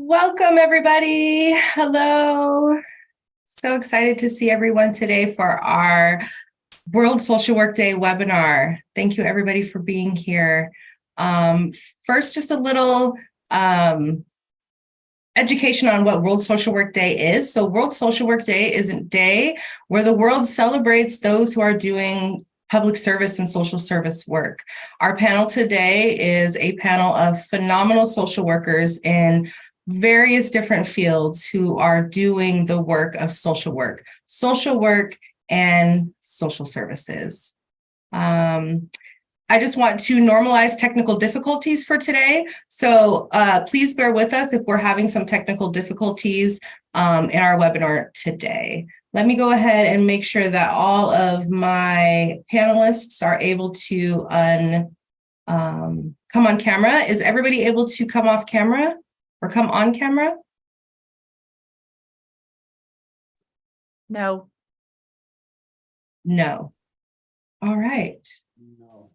Welcome, everybody. Hello. So excited to see everyone today for our World Social Work Day webinar. Thank you, everybody, for being here. First, just a little education on what World Social Work Day is. So World Social Work Day is a day where the world celebrates those who are doing public service and social service work. Our panel today is a panel of phenomenal social workers in various different fields who are doing the work of social work, and social services. I just want to normalize technical difficulties for today. So please bear with us if we're having some technical difficulties in our webinar today. Let me go ahead and make sure that all of my panelists are able to come on camera. Is everybody able to come off camera or come on camera? No. No. All right. No.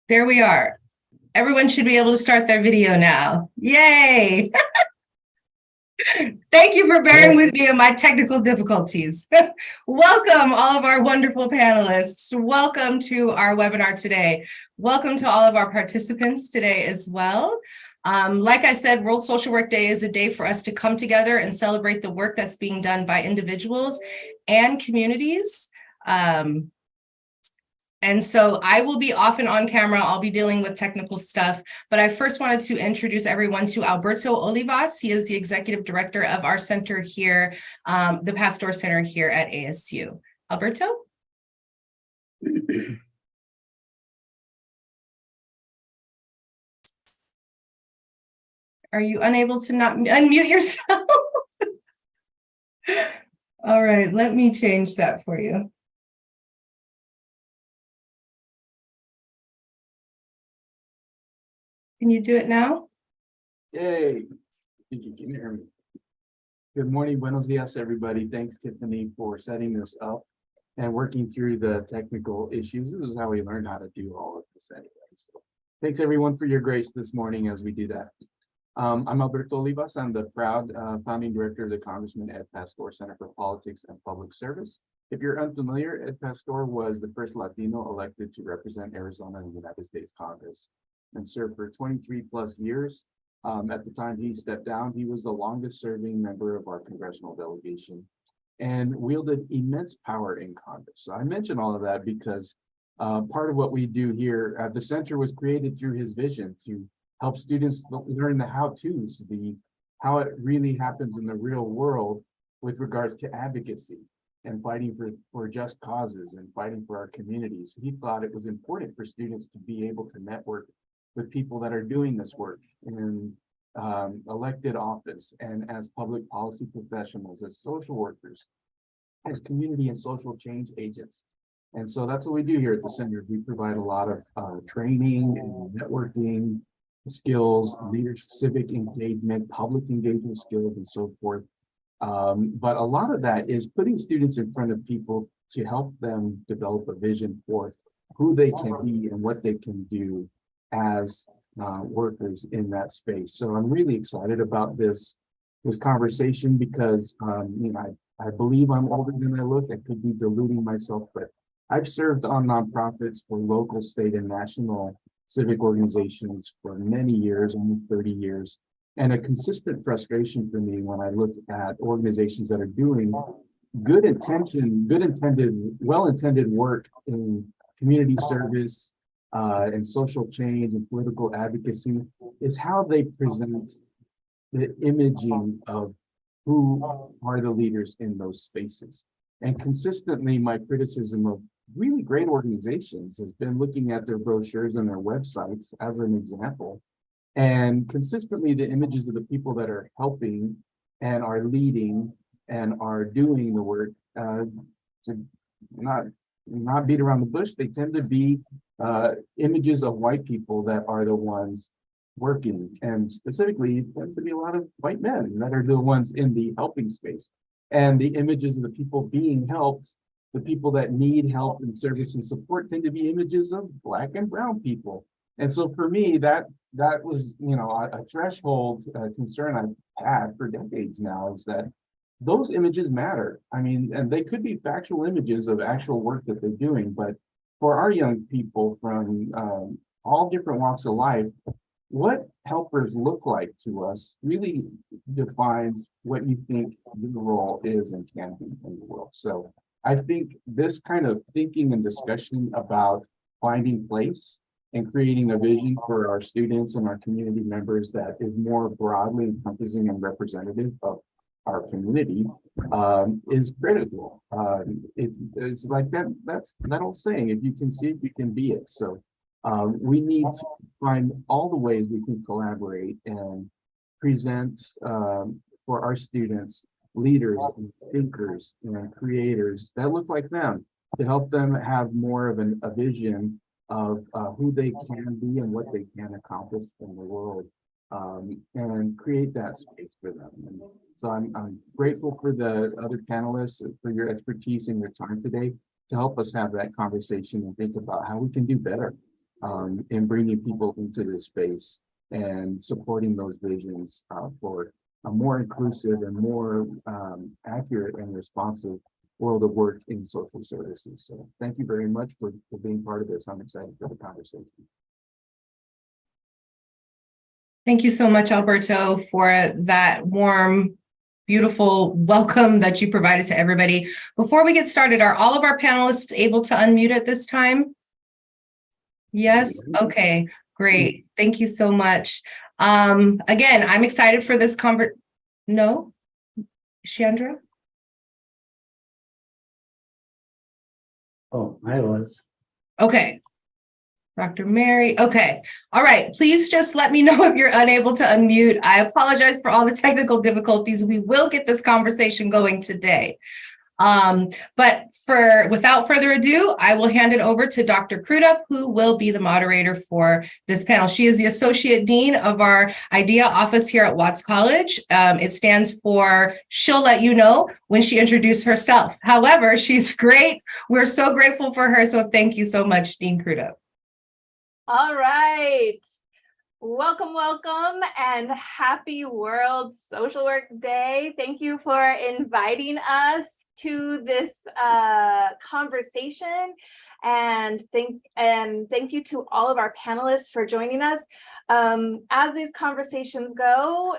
There we are. Everyone should be able to start their video now. Yay! Thank you for bearing with me in my technical difficulties. Welcome, all of our wonderful panelists. Welcome to our webinar today. Welcome to all of our participants today as well. Like I said, World Social Work Day is a day for us to come together and celebrate the work that's being done by individuals and communities. And so I will be off and on camera. I'll be dealing with technical stuff, but I first wanted to introduce everyone to Alberto Olivas. He is the executive director of our center here, the Pasteur Center here at ASU. Alberto? Are you unable to not unmute yourself? All right, let me change that for you. Can you do it now? Yay. Can you hear me? Good morning, buenos dias, everybody. Thanks, Tiffany, for setting this up and working through the technical issues. This is how we learn how to do all of this anyway. So thanks, everyone, for your grace this morning as we do that. I'm Alberto Olivas. I'm the proud founding director of the Congressman Ed Pasteur Center for Politics and Public Service. If you're unfamiliar, Ed Pasteur was the first Latino elected to represent Arizona in the United States Congress and served for 23 plus years. At the time he stepped down, he was the longest serving member of our congressional delegation and wielded immense power in Congress. So I mention all of that because part of what we do here at the center was created through his vision to help students learn the how-tos, how it really happens in the real world with regards to advocacy and fighting for just causes and fighting for our communities. He thought it was important for students to be able to network with people that are doing this work in elected office and as public policy professionals, as social workers, as community and social change agents. And so that's what we do here at the center. We provide a lot of training and networking skills, leadership, civic engagement, public engagement skills, and so forth. But a lot of that is putting students in front of people to help them develop a vision for who they can be and what they can do as workers in that space. So I'm really excited about this conversation because I believe I'm older than I look. I could be deluding myself, but I've served on nonprofits for local, state, and national civic organizations for many years, almost 30 years. And a consistent frustration for me when I look at organizations that are doing well-intended work in community service, and social change and political advocacy is how they present the imaging of who are the leaders in those spaces. And consistently, my criticism of really great organizations has been looking at their brochures and their websites as an example. And consistently, the images of the people that are helping and are leading and are doing the work, to not beat around the bush, they tend to be images of white people that are the ones working, and specifically tends to be a lot of white men that are the ones in the helping space. And the images of the people being helped, the people that need help and service and support, tend to be images of Black and brown people. And so for me, that was, a threshold concern I've had for decades now, is that those images matter. I mean, and they could be factual images of actual work that they're doing, but for our young people from all different walks of life, what helpers look like to us really defines what you think your role is and can be in the world. So I think this kind of thinking and discussion about finding place and creating a vision for our students and our community members that is more broadly encompassing and representative of our community is critical. It's like that's that old saying, if you can see it, you can be it. So we need to find all the ways we can collaborate and present for our students leaders and thinkers and creators that look like them, to help them have more of a vision of who they can be and what they can accomplish in the world, and create that space for them. And so I'm grateful for the other panelists for your expertise and your time today to help us have that conversation and think about how we can do better in bringing people into this space and supporting those visions for a more inclusive and more accurate and responsive world of work in social services. So thank you very much for being part of this. I'm excited for the conversation. Thank you so much, Alberto, for that warm, beautiful welcome that you provided to everybody. Before we get started, are all of our panelists able to unmute at this time? Yes. Okay, great. Thank you so much. Again, I'm excited for this No? Chandra? Oh, I was. Okay. Dr. Mary. Okay. All right. Please just let me know if you're unable to unmute. I apologize for all the technical difficulties. We will get this conversation going today. But without further ado, I will hand it over to Dr. Crudup, who will be the moderator for this panel. She is the Associate Dean of our IDEA office here at Watts College. It stands for She'll Let You Know when she introduces herself. However, she's great. We're so grateful for her. So thank you so much, Dean Crudup. All right. Welcome, welcome, and happy World Social Work Day. Thank you for inviting us to this conversation, and thank you to all of our panelists for joining us. As these conversations go,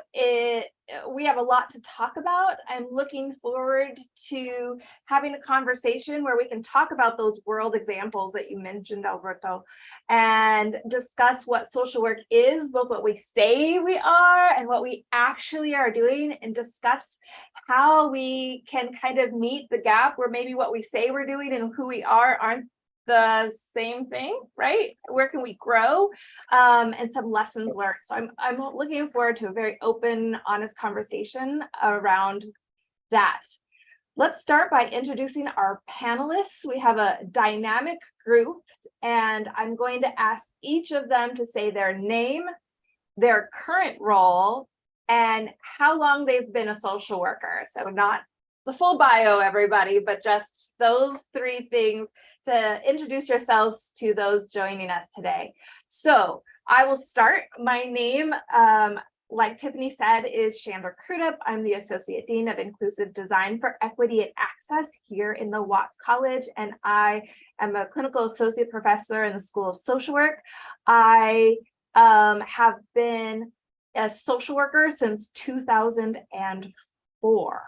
we have a lot to talk about. I'm looking forward to having a conversation where we can talk about those world examples that you mentioned, Alberto, and discuss what social work is, both what we say we are and what we actually are doing, and discuss how we can kind of meet the gap where maybe what we say we're doing and who we are aren't the same thing, right? Where can we grow, and some lessons learned. So I'm looking forward to a very open, honest conversation around that. Let's start by introducing our panelists. We have a dynamic group, and I'm going to ask each of them to say their name, their current role, and how long they've been a social worker. So not the full bio, everybody, but just those three things to introduce yourselves to those joining us today. So I will start. My name, like Tiffany said, is Chandra Crudup. I'm the Associate Dean of Inclusive Design for Equity and Access here in the Watts College, and I am a clinical associate professor in the School of Social Work. I have been a social worker since 2004.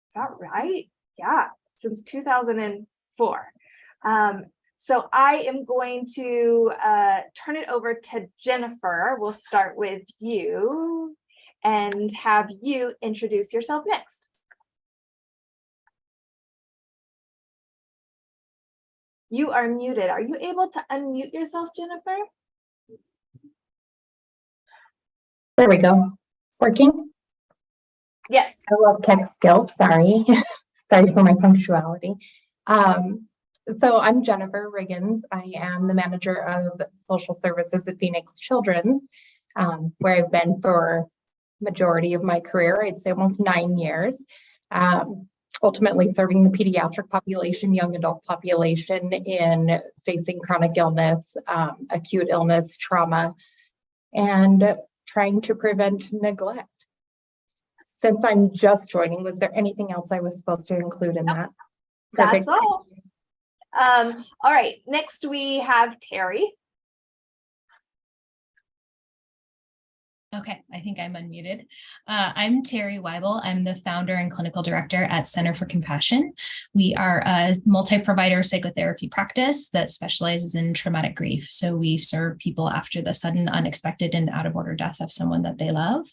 Is that right? Yeah, since 2004. So I am going to turn it over to Jennifer. We'll start with you and have you introduce yourself next. You are muted. Are you able to unmute yourself, Jennifer? There we go. Working? Yes. I love tech skills. Sorry. Sorry for my punctuality. So I'm Jennifer Riggins. I am the manager of social services at Phoenix Children's. where I've been for majority of my career. I'd say almost 9 years. Ultimately serving the pediatric population, young adult population in facing chronic illness, acute illness, trauma, and trying to prevent neglect. Since I'm just joining, was there anything else I was supposed to include in that? That's Perfect. all. All right, next we have Terry. Okay, I think I'm unmuted. I'm Terry Weibel. I'm the founder and clinical director at Center for Compassion. We are a multi-provider psychotherapy practice that specializes in traumatic grief. So we serve people after the sudden, unexpected, and out of order death of someone that they love.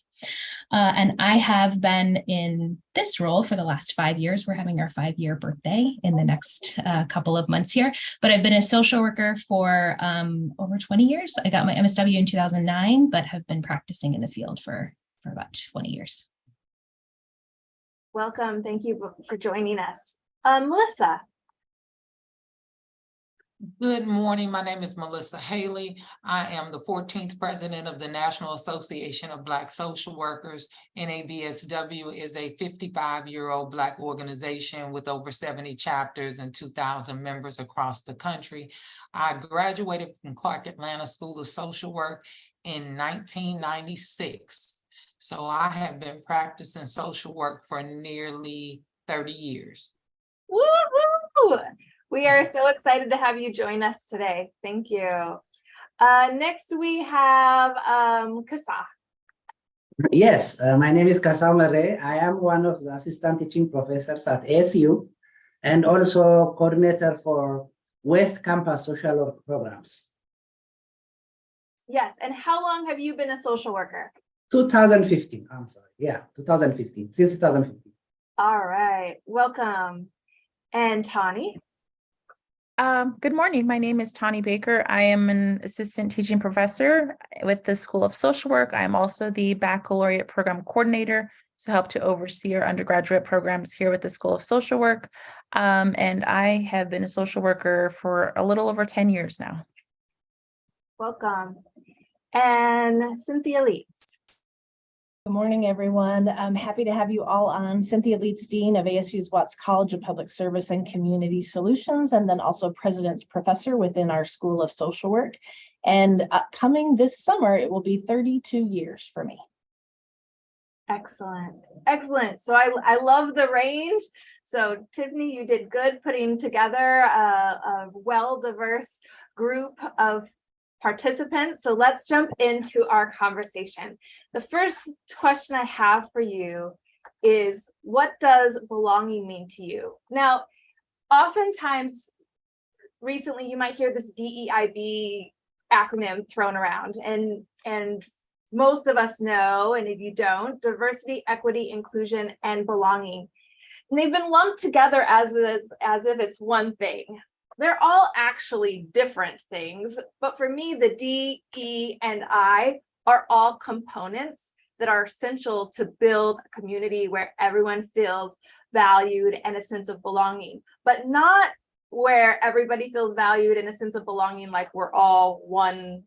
And I have been in this role for the last 5 years. We're having our 5-year birthday in the next couple of months here, but I've been a social worker for over 20 years. I got my MSW in 2009, but have been practicing in the field for about 20 years. Welcome. Thank you for joining us. Melissa. Good morning. My name is Melissa Haley. I am the 14th president of the National Association of Black Social Workers. NABSW is a 55-year-old Black organization with over 70 chapters and 2,000 members across the country. I graduated from Clark Atlanta School of Social Work in 1996. So I have been practicing social work for nearly 30 years. Woo-hoo! We are so excited to have you join us today. Thank you. Next we have Kasa. Yes, my name is Kasa Mere. I am one of the assistant teaching professors at ASU and also coordinator for West Campus social work programs. Yes, and how long have you been a social worker? 2015, I'm sorry. Yeah, 2015, since 2015. All right, welcome. And Tani? Good morning. My name is Tani Baker. I am an assistant teaching professor with the School of Social Work. I am also the baccalaureate program coordinator, so help to oversee our undergraduate programs here with the School of Social Work. And I have been a social worker for a little over 10 years now. Welcome. And Cynthia Leeds. Good morning, everyone. I'm happy to have you all on. Cynthia Leeds, Dean of ASU's Watts College of Public Service and Community Solutions, and then also President's Professor within our School of Social Work. And coming this summer, it will be 32 years for me. Excellent. Excellent. So I love the range. So Tiffany, you did good putting together a well-diverse group of participants. So let's jump into our conversation. The first question I have for you is, what does belonging mean to you? Now, oftentimes recently you might hear this DEIB acronym thrown around, and most of us know, and if you don't, diversity, equity, inclusion, and belonging. And they've been lumped together as if it's one thing. They're all actually different things, but for me, the D, E, and I are all components that are essential to build a community where everyone feels valued and a sense of belonging, but not where everybody feels valued and a sense of belonging like we're all one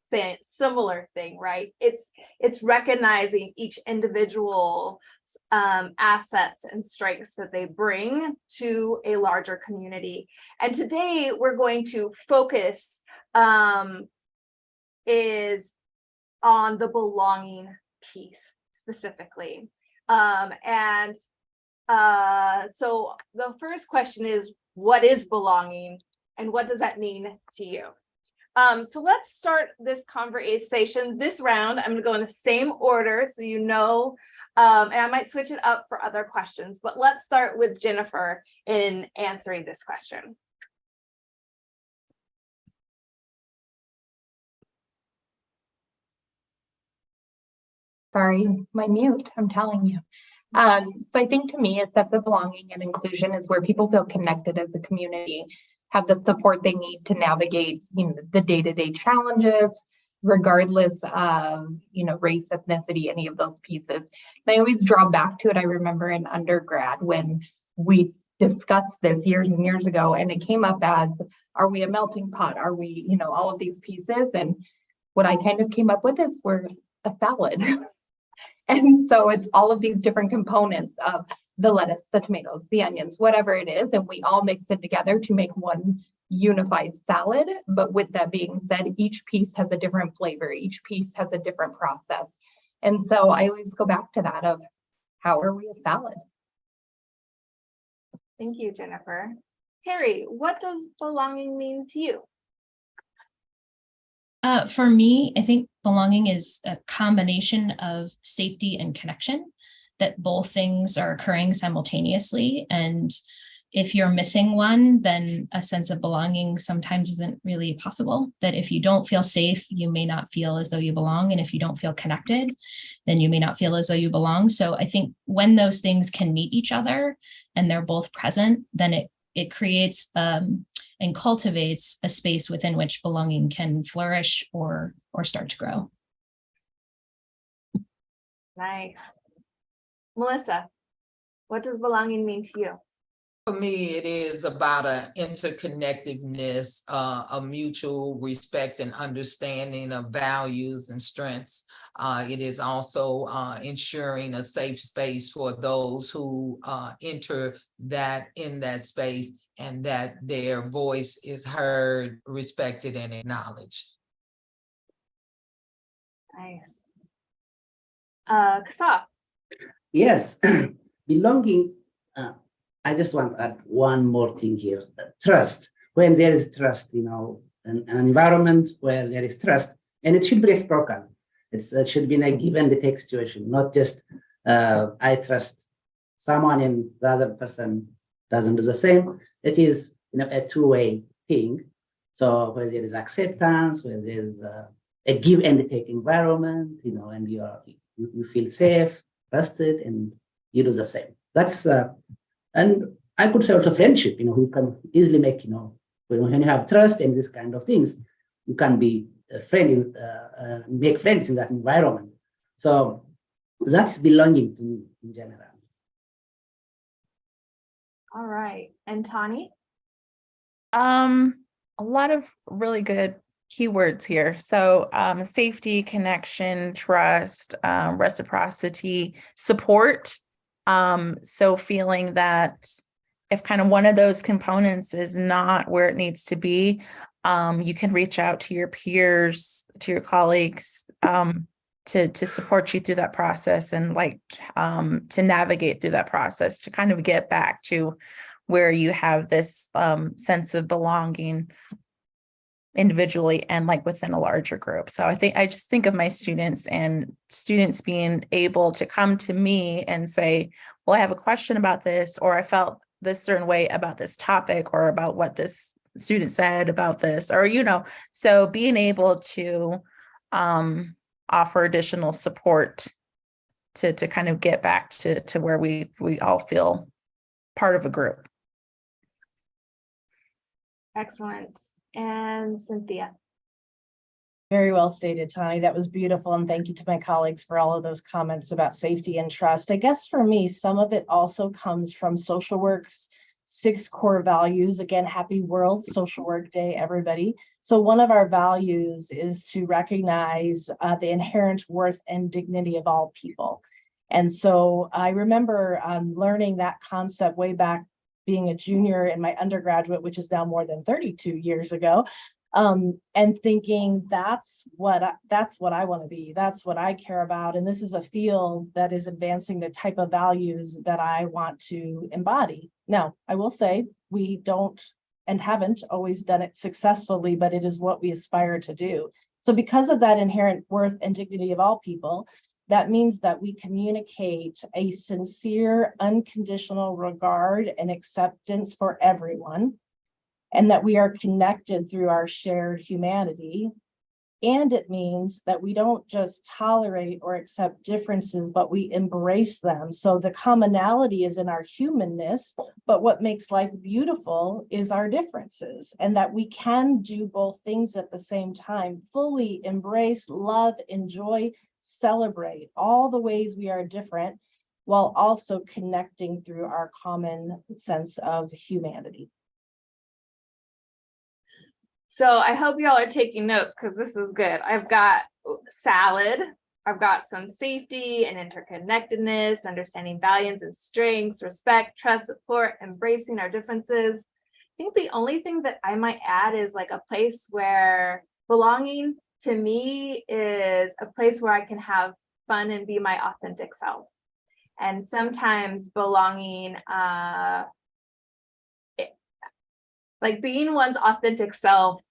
thing, similar thing, right? It's recognizing each individual assets and strengths that they bring to a larger community. And today we're going to focus is on the belonging piece specifically. So the first question is, what is belonging and what does that mean to you? So let's start this conversation. This round, I'm going to go in the same order so you know, and I might switch it up for other questions, but let's start with Jennifer in answering this question. Sorry, my mute, I'm telling you. So I think to me, a sense of belonging and inclusion is where people feel connected as a community, have the support they need to navigate, the day-to-day challenges, regardless of, race, ethnicity, any of those pieces. And I always draw back to it. I remember in undergrad when we discussed this years and years ago, and it came up as, are we a melting pot? Are we, all of these pieces? And what I kind of came up with is we're a salad. And so it's all of these different components of the lettuce, the tomatoes, the onions, whatever it is, and we all mix it together to make one unified salad. But with that being said, each piece has a different flavor, each piece has a different process. And so I always go back to that of how are we a salad? Thank you, Jennifer. Terry, what does belonging mean to you? For me, I think belonging is a combination of safety and connection, that both things are occurring simultaneously. And if you're missing one, then a sense of belonging sometimes isn't really possible. That if you don't feel safe, you may not feel as though you belong. And if you don't feel connected, then you may not feel as though you belong. So I think when those things can meet each other and they're both present, then it creates and cultivates a space within which belonging can flourish or start to grow. Nice. Melissa, what does belonging mean to you? For me, it is about an interconnectedness, a mutual respect and understanding of values and strengths. It is also ensuring a safe space for those who enter in that space, and that their voice is heard, respected, and acknowledged. Nice. Kasaf. Yes, belonging. I just want to add one more thing here. Trust. When there is trust, an environment where there is trust, and it should be reciprocal. It should be in a give and take situation, not just I trust someone and the other person doesn't do the same. It is a two-way thing. So where there is acceptance, where there is a give and take environment, and you feel safe, trusted, and you do the same. That's and I could say also friendship. You can easily make when you have trust and this kind of things, you can be a friend, make friends in that environment. So that's belonging to me in general. All right. And Tani? A lot of really good keywords here. So safety, connection, trust, reciprocity, support. So feeling that if kind of one of those components is not where it needs to be, you can reach out to your peers, to your colleagues, to support you through that process, and to navigate through that process, to kind of get back to where you have this sense of belonging individually and within a larger group. So I just think of my students, and students being able to come to me and say, well, I have a question about this, or I felt this certain way about this topic, or about what this student said about this, or, so being able to offer additional support to kind of get back to where we all feel part of a group. Excellent. And Cynthia. Very well stated, Tani. That was beautiful. And thank you to my colleagues for all of those comments about safety and trust. I guess for me, some of it also comes from social work's 6 core values. Again, happy World Social Work Day, everybody. So one of our values is to recognize the inherent worth and dignity of all people. And so I remember learning that concept way back being a junior in my undergraduate, which is now more than 32 years ago, and thinking that's what I want to be. That's what I care about. And this is a field that is advancing the type of values that I want to embody. Now, I will say we don't and haven't always done it successfully, but it is what we aspire to do. So because of that inherent worth and dignity of all people, that means that we communicate a sincere, unconditional regard and acceptance for everyone, and that we are connected through our shared humanity. And it means that we don't just tolerate or accept differences, but we embrace them. So the commonality is in our humanness, but what makes life beautiful is our differences, and that we can do both things at the same time, fully embrace, love, enjoy, celebrate all the ways we are different, while also connecting through our common sense of humanity. So I hope y'all are taking notes because this is good. I've got salad. I've got some safety and interconnectedness, understanding values and strengths, respect, trust, support, embracing our differences. I think the only thing that I might add is like a place where belonging to me is a place where I can have fun and be my authentic self. And sometimes belonging, like being one's authentic self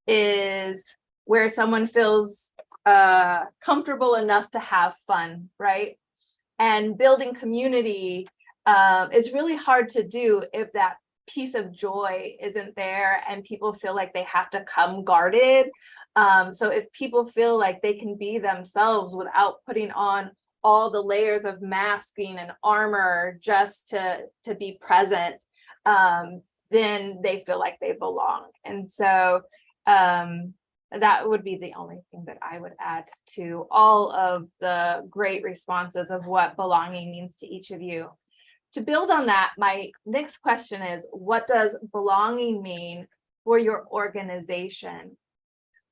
is where someone feels comfortable enough to have fun, right? And building community is really hard to do if that piece of joy isn't there and people feel like they have to come guarded. So if people feel like they can be themselves without putting on all the layers of masking and armor just to be present, then they feel like they belong. And so that would be the only thing that I would add to all of the great responses of what belonging means to each of you. To build on that, my next question is, what does belonging mean for your organization?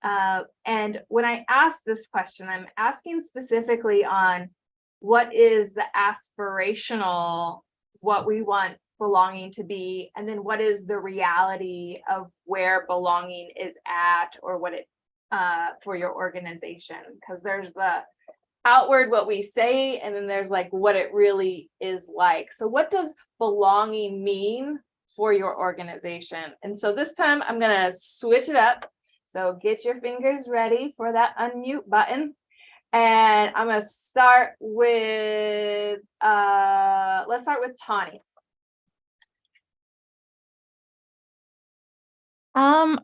And when I ask this question, I'm asking specifically on what is the aspirational, what we want belonging to be, and then what is the reality of where belonging is at, or what it for your organization, because there's the outward, what we say, and then there's like what it really is like. So what does belonging mean for your organization? And so this time I'm gonna switch it up. So get your fingers ready for that unmute button. And I'm gonna start with let's start with Tawny.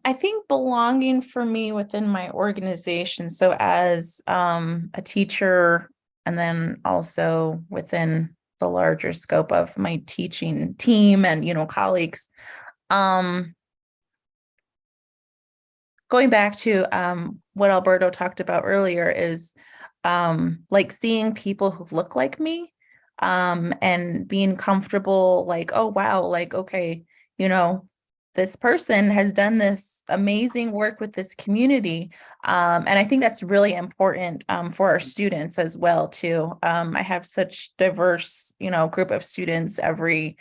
I think belonging for me within my organization, so as a teacher, and then also within the larger scope of my teaching team and, you know, colleagues, going back to what Alberto talked about earlier is like seeing people who look like me, and being comfortable, like, oh wow, like, okay, you know, this person has done this amazing work with this community. And I think that's really important for our students as well too. I have such diverse, you know, group of students every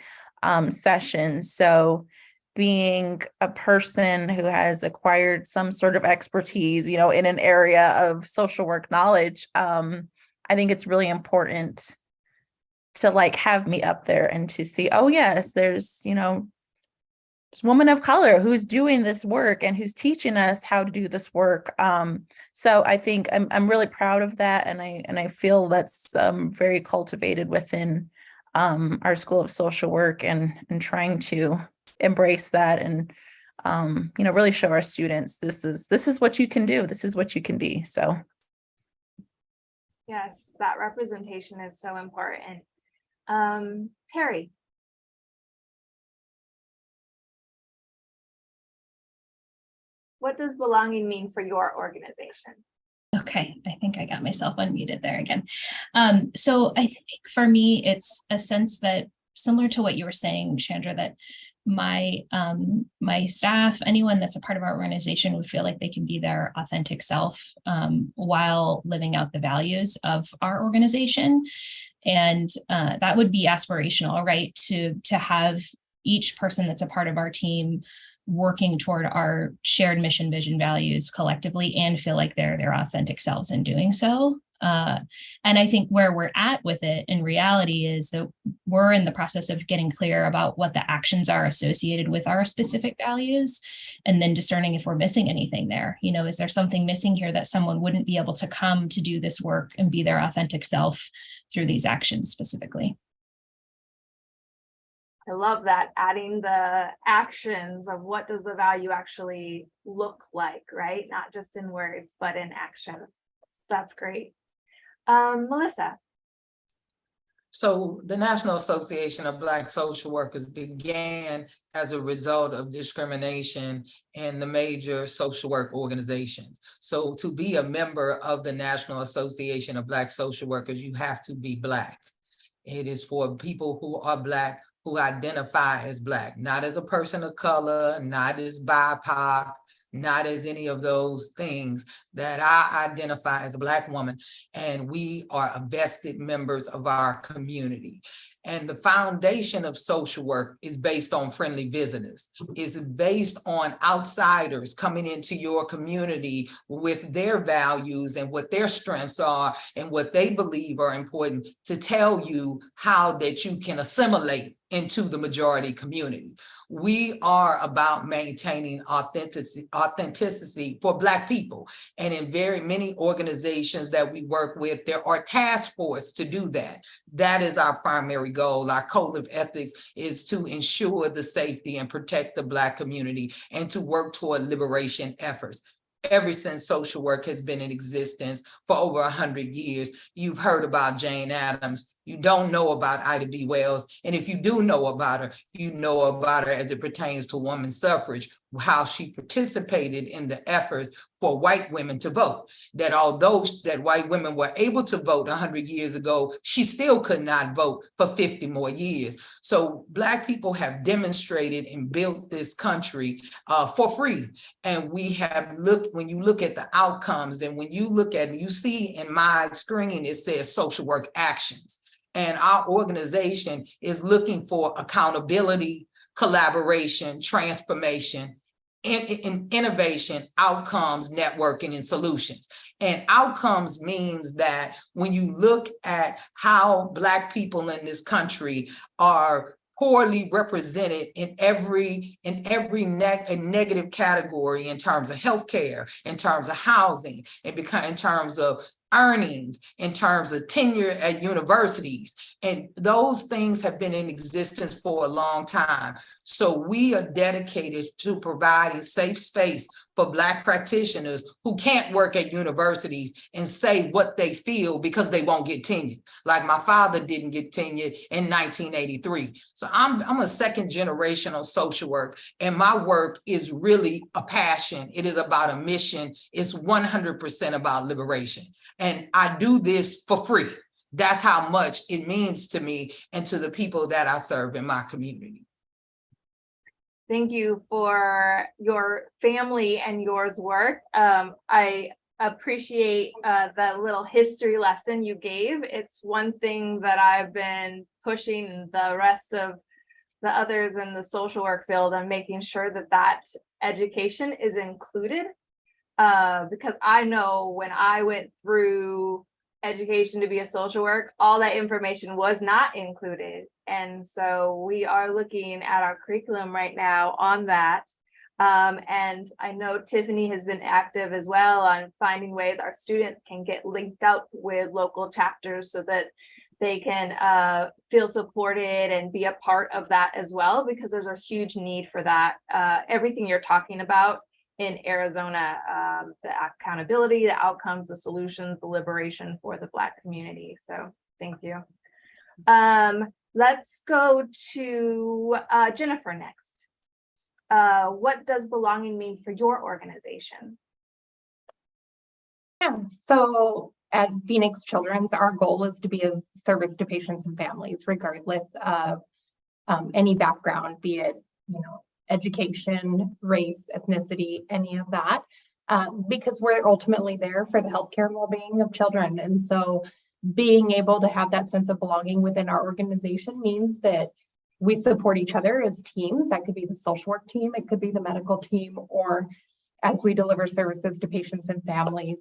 session. So being a person who has acquired some sort of expertise, you know, in an area of social work knowledge, I think it's really important to like have me up there and to see, oh yes, there's, you know, woman of color who's doing this work and who's teaching us how to do this work. So I think I'm really proud of that, and I feel that's very cultivated within our School of Social Work, and trying to embrace that, and you know, really show our students this is what you can do, this is what you can be. So Yes, that representation is so important. Terry. What does belonging mean for your organization? Okay, I think I got myself unmuted there again. So I think for me, it's a sense that similar to what you were saying, Chandra, that my staff, anyone that's a part of our organization, would feel like they can be their authentic self while living out the values of our organization. And that would be aspirational, right? To have each person that's a part of our team working toward our shared mission, vision, values collectively, and feel like they're their authentic selves in doing so. And I think where we're at with it in reality is that we're in the process of getting clear about what the actions are associated with our specific values, and then discerning if we're missing anything there. You know, is there something missing here that someone wouldn't be able to come to do this work and be their authentic self through these actions specifically? I love that, adding the actions of what does the value actually look like, right? Not just in words, but in action. That's great. Melissa. So the National Association of Black Social Workers began as a result of discrimination in the major social work organizations. So to be a member of the National Association of Black Social Workers, you have to be Black. It is for people who are Black, who identify as Black, not as a person of color, not as BIPOC, not as any of those things, that I identify as a Black woman, and we are vested members of our community. And the foundation of social work is based on friendly visitors, is based on outsiders coming into your community with their values and what their strengths are and what they believe are important to tell you how that you can assimilate into the majority community. We are about maintaining authenticity for Black people. And in very many organizations that we work with, there are task forces to do that. That is our primary goal. Our code of ethics is to ensure the safety and protect the Black community and to work toward liberation efforts. Ever since social work has been in existence for over 100 years, you've heard about Jane Addams. You don't know about Ida B. Wells. And if you do know about her, you know about her as it pertains to women's suffrage, how she participated in the efforts for white women to vote. That although that white women were able to vote 100 years ago, she still could not vote for 50 more years. So Black people have demonstrated and built this country for free. And we have looked, when you look at the outcomes, and when you look at, you see in my screen, it says social work actions. And our organization is looking for accountability, collaboration, transformation, in innovation, outcomes, networking, and solutions. And outcomes means that when you look at how Black people in this country are poorly represented in every negative category, in terms of healthcare, in terms of housing, in terms of earnings, in terms of tenure at universities. And those things have been in existence for a long time. So we are dedicated to providing safe space for Black practitioners who can't work at universities and say what they feel because they won't get tenured. Like my father didn't get tenured in 1983. So I'm a second generational social work, and my work is really a passion. It is about a mission. It's 100% about liberation. And I do this for free. That's how much it means to me and to the people that I serve in my community. Thank you for your family and yours work. I appreciate the little history lesson you gave. It's one thing that I've been pushing the rest of the others in the social work field on, making sure that that education is included. Because I know when I went through education to be a social work, all that information was not included. And so we are looking at our curriculum right now on that. And I know Tiffany has been active as well on finding ways our students can get linked up with local chapters so that they can feel supported and be a part of that as well, because there's a huge need for that. Everything you're talking about in Arizona, the accountability, the outcomes, the solutions, the liberation for the Black community. So thank you. Let's go to Jennifer next. What does belonging mean for your organization? Yeah, so at Phoenix Children's, our goal is to be a service to patients and families, regardless of any background, be it, education, race, ethnicity, any of that, because we're ultimately there for the healthcare and well-being of children. And so being able to have that sense of belonging within our organization means that we support each other as teams. That could be the social work team, it could be the medical team, or as we deliver services to patients and families,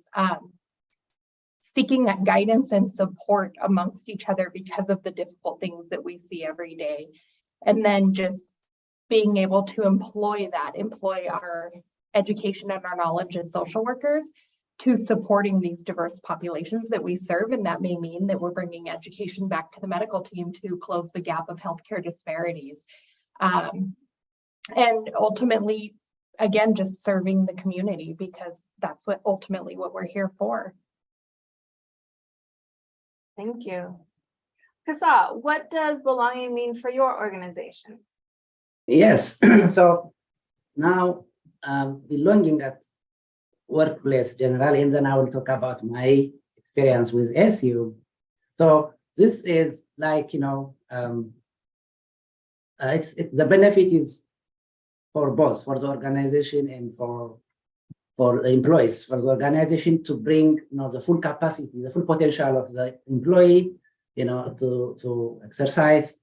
seeking that guidance and support amongst each other because of the difficult things that we see every day. And then just being able to employ our education and our knowledge as social workers to supporting these diverse populations that we serve. And that may mean that we're bringing education back to the medical team to close the gap of healthcare disparities. And ultimately, again, just serving the community, because that's what we're here for. Thank you. Kasa, what does belonging mean for your organization? Yes, so now belonging at workplace generally, and then I will talk about my experience with ASU. So this is like, the benefit is for both, for the organization and for for the employees, for the organization to bring, the full capacity, the full potential of the employee, to exercise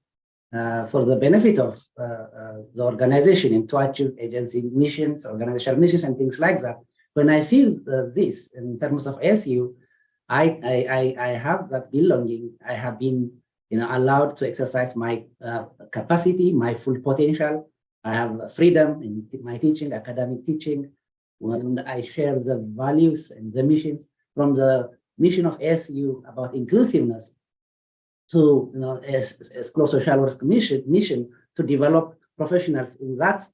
for the benefit of the organization and to achieve agency missions, organizational missions, and things like that. When I see this in terms of ASU, I have that belonging. I have been, allowed to exercise my capacity, my full potential. I have freedom in my teaching, academic teaching. When I share the values and the missions from the mission of ASU about inclusiveness to, School of Social Work mission to develop professionals in that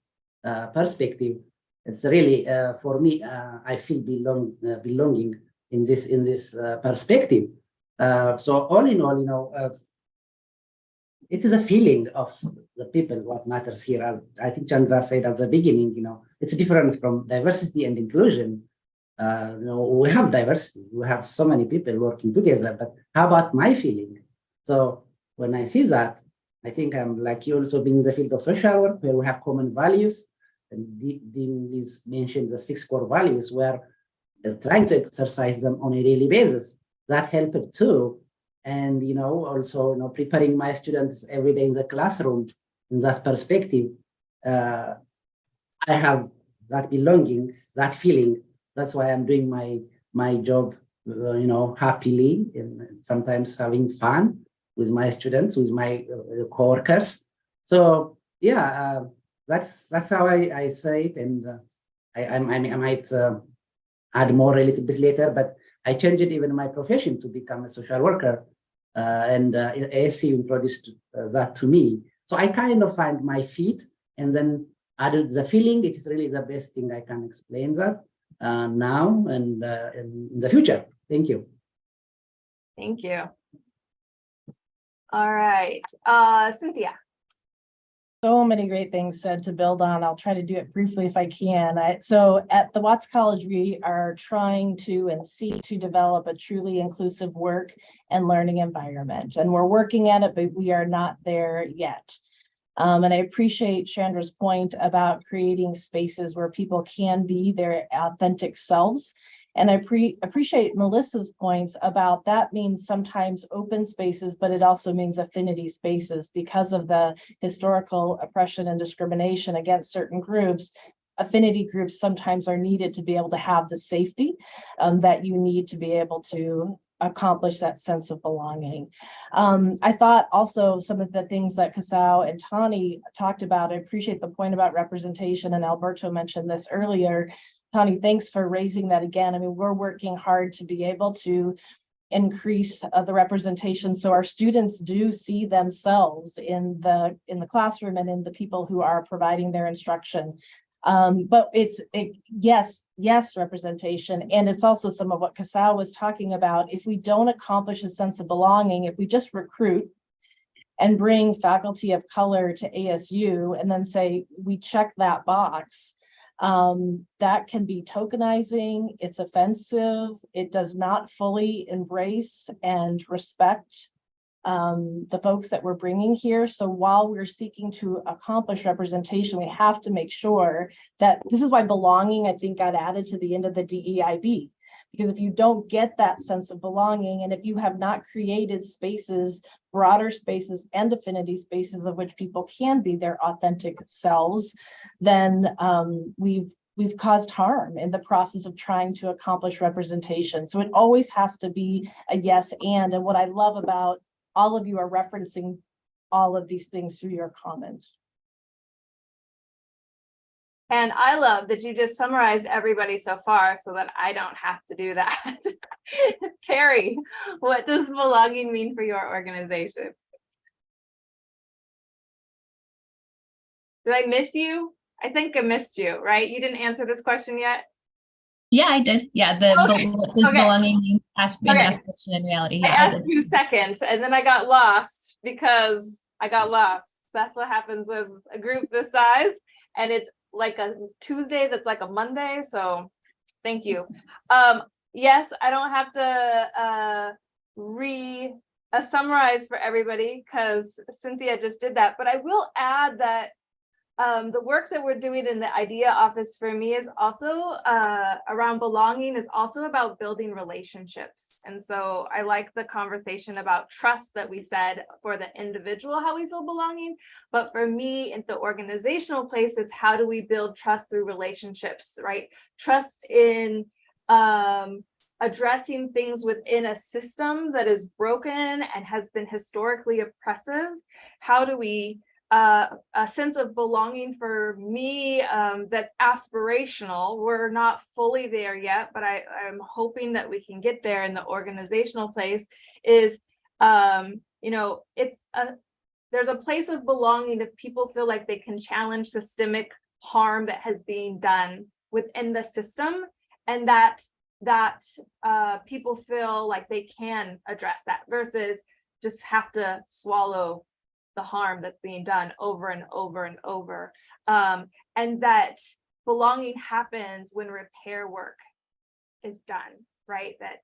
perspective. It's really, for me, I feel belonging in this perspective. So all in all, it is a feeling of the people what matters here. I think Chandra said at the beginning, it's different from diversity and inclusion. We have diversity, we have so many people working together, but how about my feeling? So when I see that, I think I'm like you also being in the field of social work where we have common values, and Dean Liz mentioned the 6 core values where trying to exercise them on a daily basis. That helped too. And, also, preparing my students every day in the classroom in that perspective, I have that belonging, that feeling. That's why I'm doing my job, happily, and sometimes having fun with my students, with my coworkers. So yeah, that's how I say it, and I might add more a little bit later, but I changed even my profession to become a social worker, and ASU introduced that to me. So I kind of find my feet, and then added the feeling. It is really the best thing I can explain that now and in the future. Thank you. Thank you. All right, Cynthia. So many great things said to build on. I'll try to do it briefly if I can. So at the Watts College, we are trying to and seek to develop a truly inclusive work and learning environment. And we're working at it, but we are not there yet. And I appreciate Chandra's point about creating spaces where people can be their authentic selves. And I appreciate Melissa's points about that means sometimes open spaces, but it also means affinity spaces because of the historical oppression and discrimination against certain groups. Affinity groups sometimes are needed to be able to have the safety that you need to be able to accomplish that sense of belonging. I thought also some of the things that Kasau and Tani talked about, I appreciate the point about representation, and Alberto mentioned this earlier. Tani, thanks for raising that again. I mean, we're working hard to be able to increase the representation so our students do see themselves in the classroom and in the people who are providing their instruction. But yes, representation. And it's also some of what Kasau was talking about. If we don't accomplish a sense of belonging, if we just recruit and bring faculty of color to ASU and then say, we check that box, that can be tokenizing, it's offensive, it does not fully embrace and respect the folks that we're bringing here. So while we're seeking to accomplish representation, we have to make sure that this is why belonging, I think, got added to the end of the DEIB. Because if you don't get that sense of belonging, and if you have not created spaces, broader spaces and affinity spaces of which people can be their authentic selves, then we've caused harm in the process of trying to accomplish representation. So it always has to be a yes and what I love about all of you are referencing all of these things through your comments. And I love that you just summarized everybody so far so that I don't have to do that. Terry, what does belonging mean for your organization? Did I miss you? I think I missed you, right? You didn't answer this question yet? Yeah, I did. Yeah, what does belonging mean? Ask question in reality. Yeah, I asked you seconds and then I got lost because I got lost. That's what happens with a group this size. And it's like a Tuesday that's like a Monday. So thank you. Yes, I don't have to summarize for everybody because Cynthia just did that, but I will add that the work that we're doing in the IDEA office for me is also around belonging, is also about building relationships. And so I like the conversation about trust that we said for the individual, how we feel belonging. But for me, in the organizational place, it's how do we build trust through relationships, right? Trust in addressing things within a system that is broken and has been historically oppressive. How do we a sense of belonging for me that's aspirational. We're not fully there yet, but I'm hoping that we can get there in the organizational place is, there's a place of belonging if people feel like they can challenge systemic harm that has been done within the system, and that people feel like they can address that versus just have to swallow the harm that's being done over and over and over. And that belonging happens when repair work is done, right? That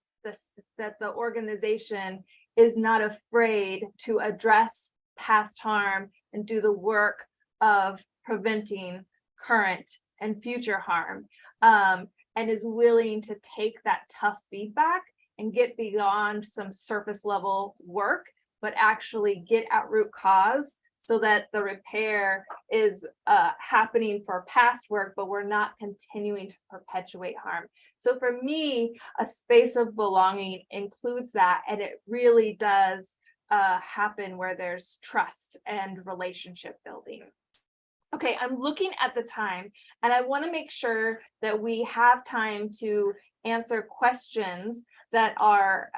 the organization is not afraid to address past harm and do the work of preventing current and future harm, and is willing to take that tough feedback and get beyond some surface level work, but actually get at root cause so that the repair is happening for past work, but we're not continuing to perpetuate harm. So for me, a space of belonging includes that, and it really does happen where there's trust and relationship building. Okay, I'm looking at the time, and I want to make sure that we have time to answer questions that are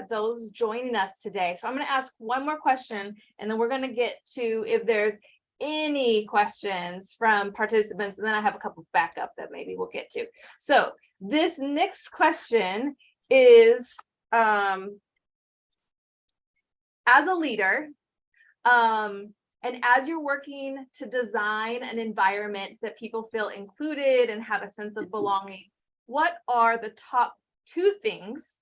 those joining us today. So I'm going to ask one more question, and then we're going to get to if there's any questions from participants, and then I have a couple backup that maybe we'll get to. So this next question is, as a leader, and as you're working to design an environment that people feel included and have a sense of belonging, what are the top 2 things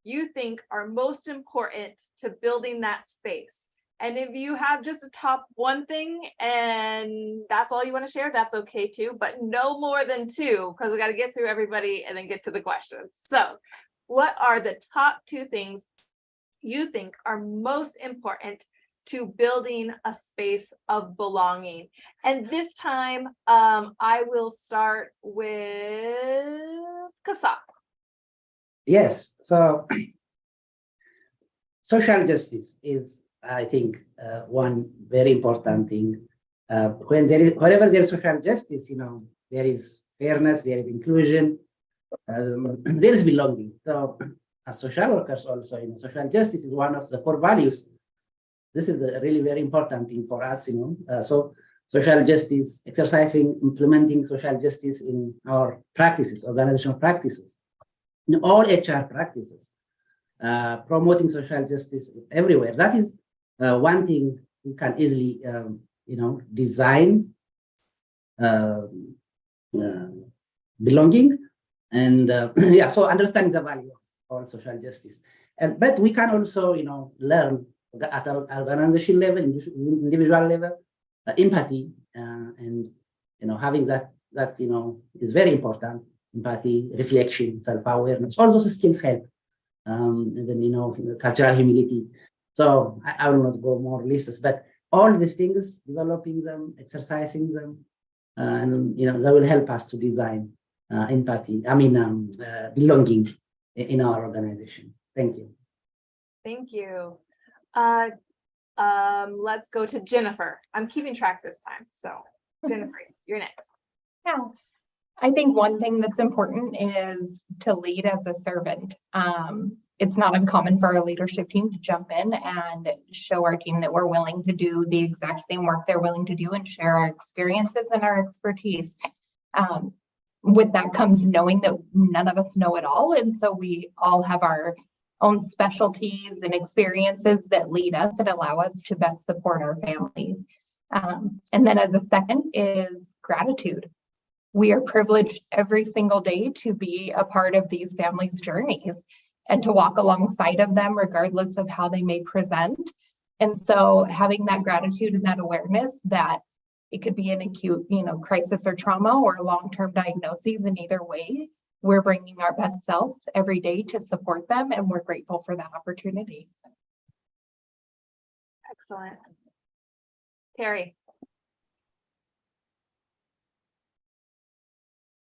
you think are most important to building that space? And if you have just a top 1 thing and that's all you want to share, that's okay too, but no more than 2, because we got to get through everybody and then get to the questions. So what are the top 2 things you think are most important to building a space of belonging? And this time, I will start with Kasam. Yes, so social justice is, I think, one very important thing. Wherever there is social justice, there is fairness, there is inclusion, there is belonging. So as social workers also, social justice is one of the core values. This is a really very important thing for us, so social justice, implementing social justice in our practices, organizational practices, in all HR practices, promoting social justice everywhere. That is one thing we can easily, design belonging, and so understanding the value of all social justice. But we can also, learn at an organizational level, individual level, empathy, and having that is very important. Empathy, reflection, self-awareness, all those skills help. And then cultural humility. So I will not go more lists, but all these things, developing them, exercising them, and that will help us to design belonging in our organization. Thank you. Thank you. Let's go to Jennifer. I'm keeping track this time. So Jennifer, you're next. Yeah, I think one thing that's important is to lead as a servant. It's not uncommon for our leadership team to jump in and show our team that we're willing to do the exact same work they're willing to do and share our experiences and our expertise. With that comes knowing that none of us know it all. And so we all have our own specialties and experiences that lead us and allow us to best support our families. And then as a second is gratitude. We are privileged every single day to be a part of these families' journeys and to walk alongside of them regardless of how they may present. And so having that gratitude and that awareness that It could be an acute, crisis or trauma or long-term diagnoses. In either way, we're bringing our best self every day to support them, and we're grateful for that opportunity. Excellent. Terry.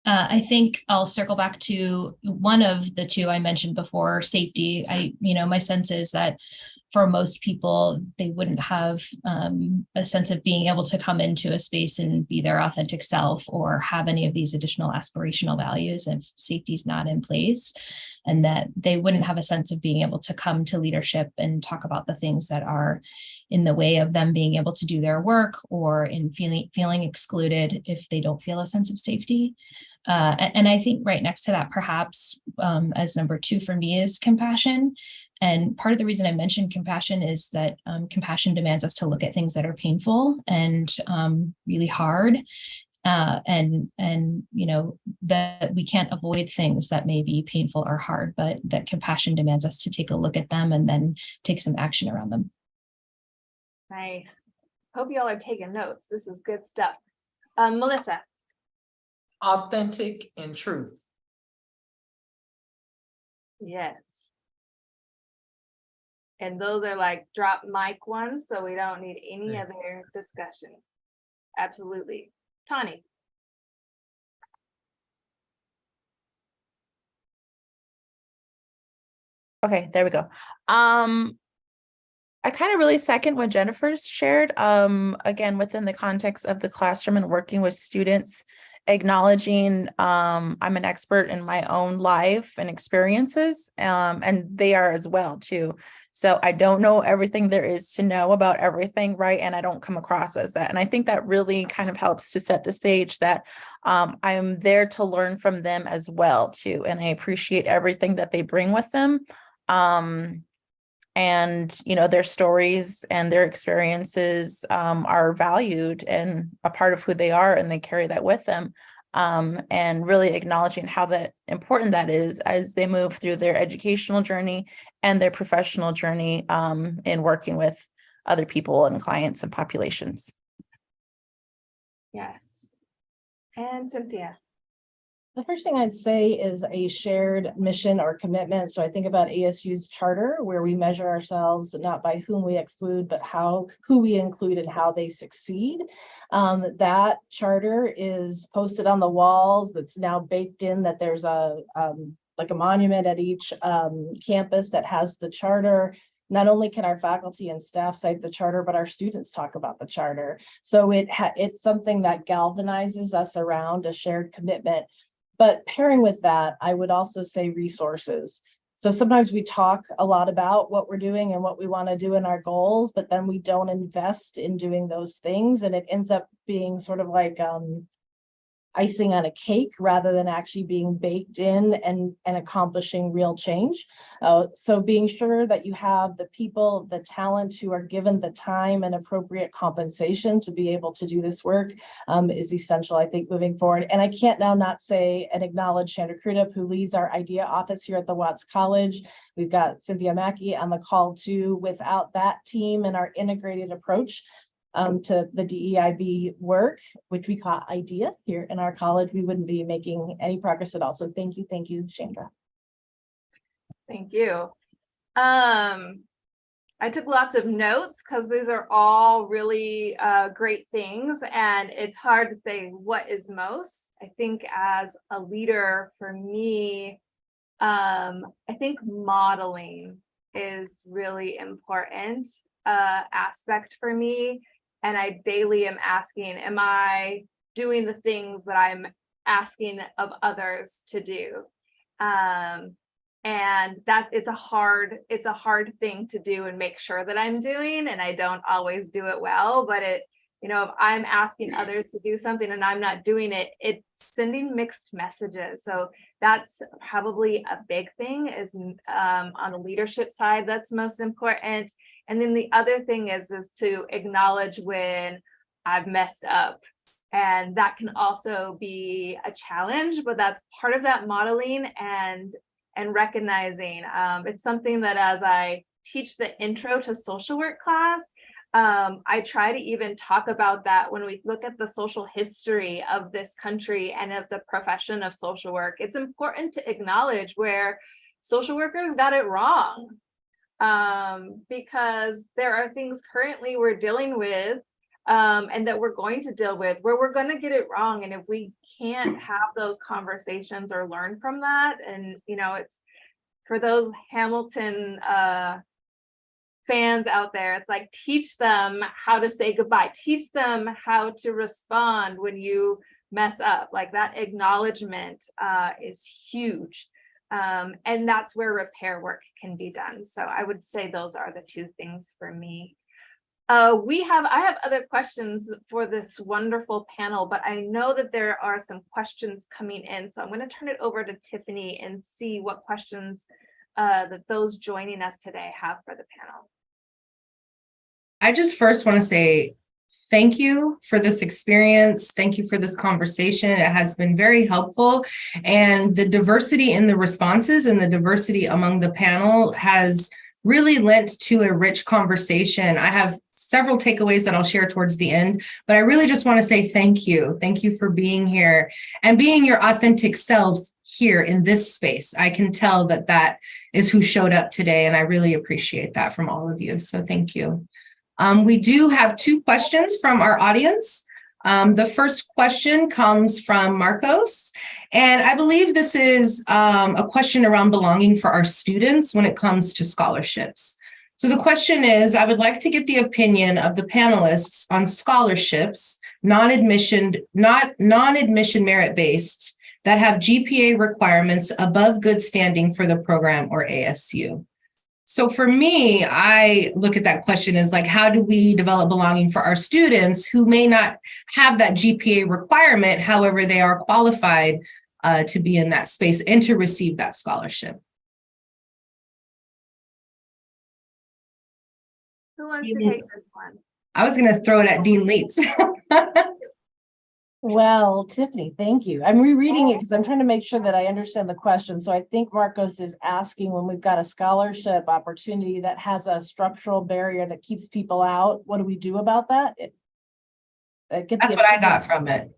I think I'll circle back to one of the two I mentioned before, safety. My sense is that for most people, they wouldn't have a sense of being able to come into a space and be their authentic self or have any of these additional aspirational values if safety is not in place, and that they wouldn't have a sense of being able to come to leadership and talk about the things that are in the way of them being able to do their work, or in feeling excluded if they don't feel a sense of safety. And I think right next to that, perhaps as number two for me, is compassion. And part of the reason I mentioned compassion is that compassion demands us to look at things that are painful and really hard. And that we can't avoid things that may be painful or hard, but that compassion demands us to take a look at them and then take some action around them. Nice. Hope you all are taking notes. This is good stuff. Melissa. Authentic and truth. Yes. And those are like drop mic ones, so we don't need any other discussion. Absolutely. Tani. Okay, there we go. I kind of really second what Jennifer shared. Again, within the context of the classroom and working with students, acknowledging I'm an expert in my own life and experiences, and they are as well too. So I don't know everything there is to know about everything, right? And I don't come across as that. And I think that really kind of helps to set the stage that I'm there to learn from them as well too. And I appreciate everything that they bring with them. And their stories and their experiences are valued and a part of who they are, and they carry that with them. And really acknowledging how important that is as they move through their educational journey and their professional journey in working with other people and clients and populations. Yes. And Cynthia. The first thing I'd say is a shared mission or commitment. So I think about ASU's charter, where we measure ourselves not by whom we exclude, but who we include and how they succeed. That charter is posted on the walls. That's now baked in, that there's a monument at each campus that has the charter. Not only can our faculty and staff cite the charter, but our students talk about the charter. So it's something that galvanizes us around a shared commitment. But pairing with that, I would also say resources. So sometimes we talk a lot about what we're doing and what we want to do in our goals, but then we don't invest in doing those things. And it ends up being sort of like icing on a cake rather than actually being baked in and accomplishing real change. So being sure that you have the people, the talent who are given the time and appropriate compensation to be able to do this work is essential, I think, moving forward. And I can't now not say and acknowledge Chandra Crudup, who leads our IDEA office here at the Watts College. We've got Cynthia Mackey on the call too. Without that team and our integrated approach to the DEIB work, which we call IDEA here in our college, we wouldn't be making any progress at all. So thank you, Chandra. Thank you. I took lots of notes because these are all really great things, and it's hard to say what is most. I think as a leader, for me, I think modeling is really important aspect for me. And I daily am asking, am I doing the things that I'm asking of others to do? And that it's a hard thing to do and make sure that I'm doing, and I don't always do it well, but if I'm asking others to do something and I'm not doing it, it's sending mixed messages. So that's probably a big thing, is on the leadership side, that's most important. And then the other thing is to acknowledge when I've messed up. And that can also be a challenge, but that's part of that modeling and recognizing. It's something that as I teach the intro to social work class, I try to even talk about that when we look at the social history of this country and of the profession of social work. It's important to acknowledge where social workers got it wrong, because there are things currently we're dealing with and that we're going to deal with where we're going to get it wrong. And if we can't have those conversations or learn from that, and it's for those Hamilton fans out there, it's like, teach them how to say goodbye, teach them how to respond when you mess up. Like, that acknowledgement is huge. And that's where repair work can be done. So I would say those are the two things for me. I have other questions for this wonderful panel, but I know that there are some questions coming in. So I'm going to turn it over to Tiffany and see what questions that those joining us today have for the panel. I just first want to say thank you for this experience. Thank you for this conversation. It has been very helpful. And the diversity in the responses and the diversity among the panel has really lent to a rich conversation. I have several takeaways that I'll share towards the end, but I really just want to say thank you. Thank you for being here and being your authentic selves here in this space. I can tell that that is who showed up today, and I really appreciate that from all of you. So thank you. We do have two questions from our audience. The first question comes from Marcos, and I believe this is a question around belonging for our students when it comes to scholarships. So the question is, I would like to get the opinion of the panelists on scholarships, non-admission merit-based, that have GPA requirements above good standing for the program or ASU. So for me, I look at that question as like, how do we develop belonging for our students who may not have that GPA requirement, however, they are qualified to be in that space and to receive that scholarship? Who wants to take this one? I was going to throw it at Dean Leitz. Well, Tiffany, thank you. I'm rereading it because I'm trying to make sure that I understand the question. So I think Marcos is asking, when we've got a scholarship opportunity that has a structural barrier that keeps people out, what do we do about that? That's what I got from it.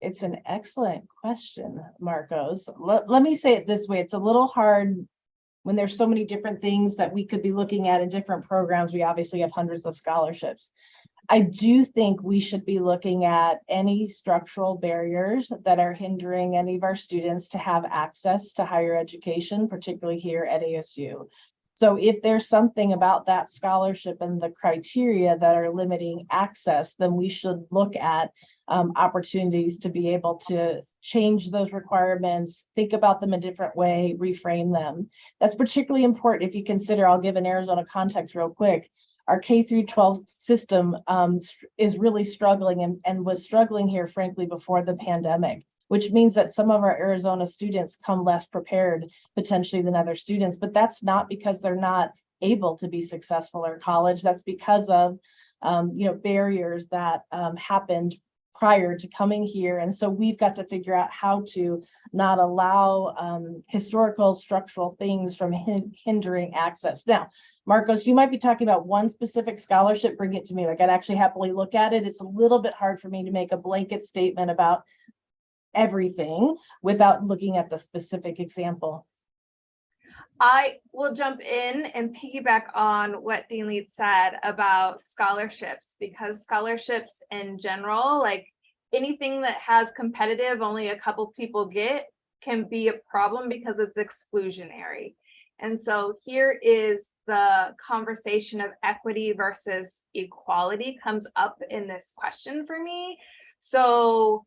It's an excellent question, Marcos. Let me say it this way. It's a little hard when there's so many different things that we could be looking at in different programs. We obviously have hundreds of scholarships. I do think we should be looking at any structural barriers that are hindering any of our students to have access to higher education, particularly here at ASU. So if there's something about that scholarship and the criteria that are limiting access, then we should look at opportunities to be able to change those requirements, think about them a different way, reframe them. That's particularly important if you consider, I'll give an Arizona context real quick. Our K-12 system is really struggling and was struggling here, frankly, before the pandemic, which means that some of our Arizona students come less prepared potentially than other students, but that's not because they're not able to be successful in college. That's because of barriers that happened prior to coming here. And so we've got to figure out how to not allow historical structural things from hindering access. Now, Marcos, you might be talking about one specific scholarship. Bring it to me. Like, I'd actually happily look at it. It's a little bit hard for me to make a blanket statement about everything without looking at the specific example. I will jump in and piggyback on what Dean Leitz said about scholarships, because scholarships in general, like anything that has competitive, only a couple people get, can be a problem because it's exclusionary. And so here is the conversation of equity versus equality comes up in this question for me. So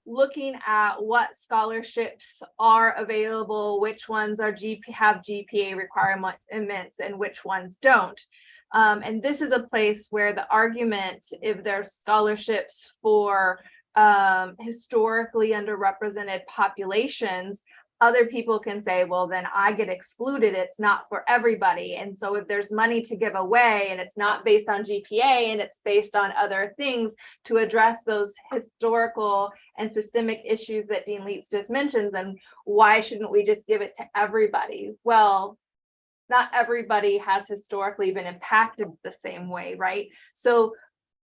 looking at what scholarships are available, which ones are have GPA requirements and which ones don't. And this is a place where the argument, if there's scholarships for historically underrepresented populations, other people can say, well, then I get excluded. It's not for everybody. And so if there's money to give away and it's not based on GPA and it's based on other things to address those historical and systemic issues that Dean Leitz just mentioned, then why shouldn't we just give it to everybody? Well, not everybody has historically been impacted the same way, right? So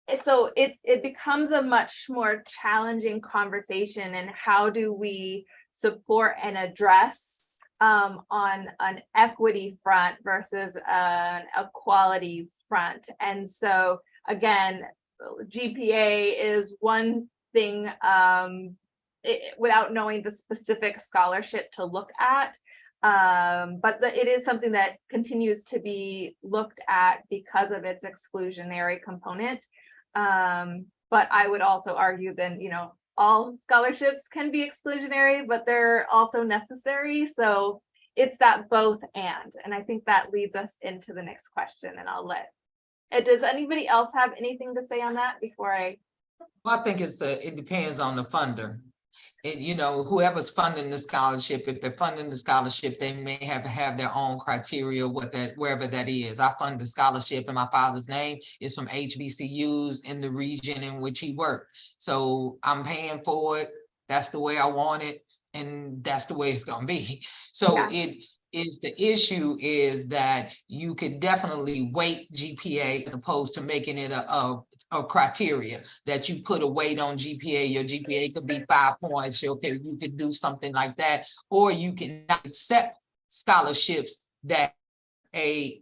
it becomes a much more challenging conversation, and how do we support and address on an equity front versus an equality front. And so again, GPA is one thing, without knowing the specific scholarship to look at. But it is something that continues to be looked at because of its exclusionary component. But I would also argue then, all scholarships can be exclusionary, but they're also necessary. So it's that both and I think that leads us into the next question, and I'll does anybody else have anything to say on that before I? Well, I think it depends on the funder. Whoever's funding the scholarship, if they're funding the scholarship, they may have their own criteria, wherever that is. I fund the scholarship in my father's name is from HBCUs in the region in which he worked. So I'm paying for it. That's the way I want it. And that's the way it's gonna be. So Yeah. The issue is that you could definitely weight GPA as opposed to making it a criteria that you put a weight on GPA. Your GPA could be 5 points. Okay, you could do something like that, or you can not accept scholarships that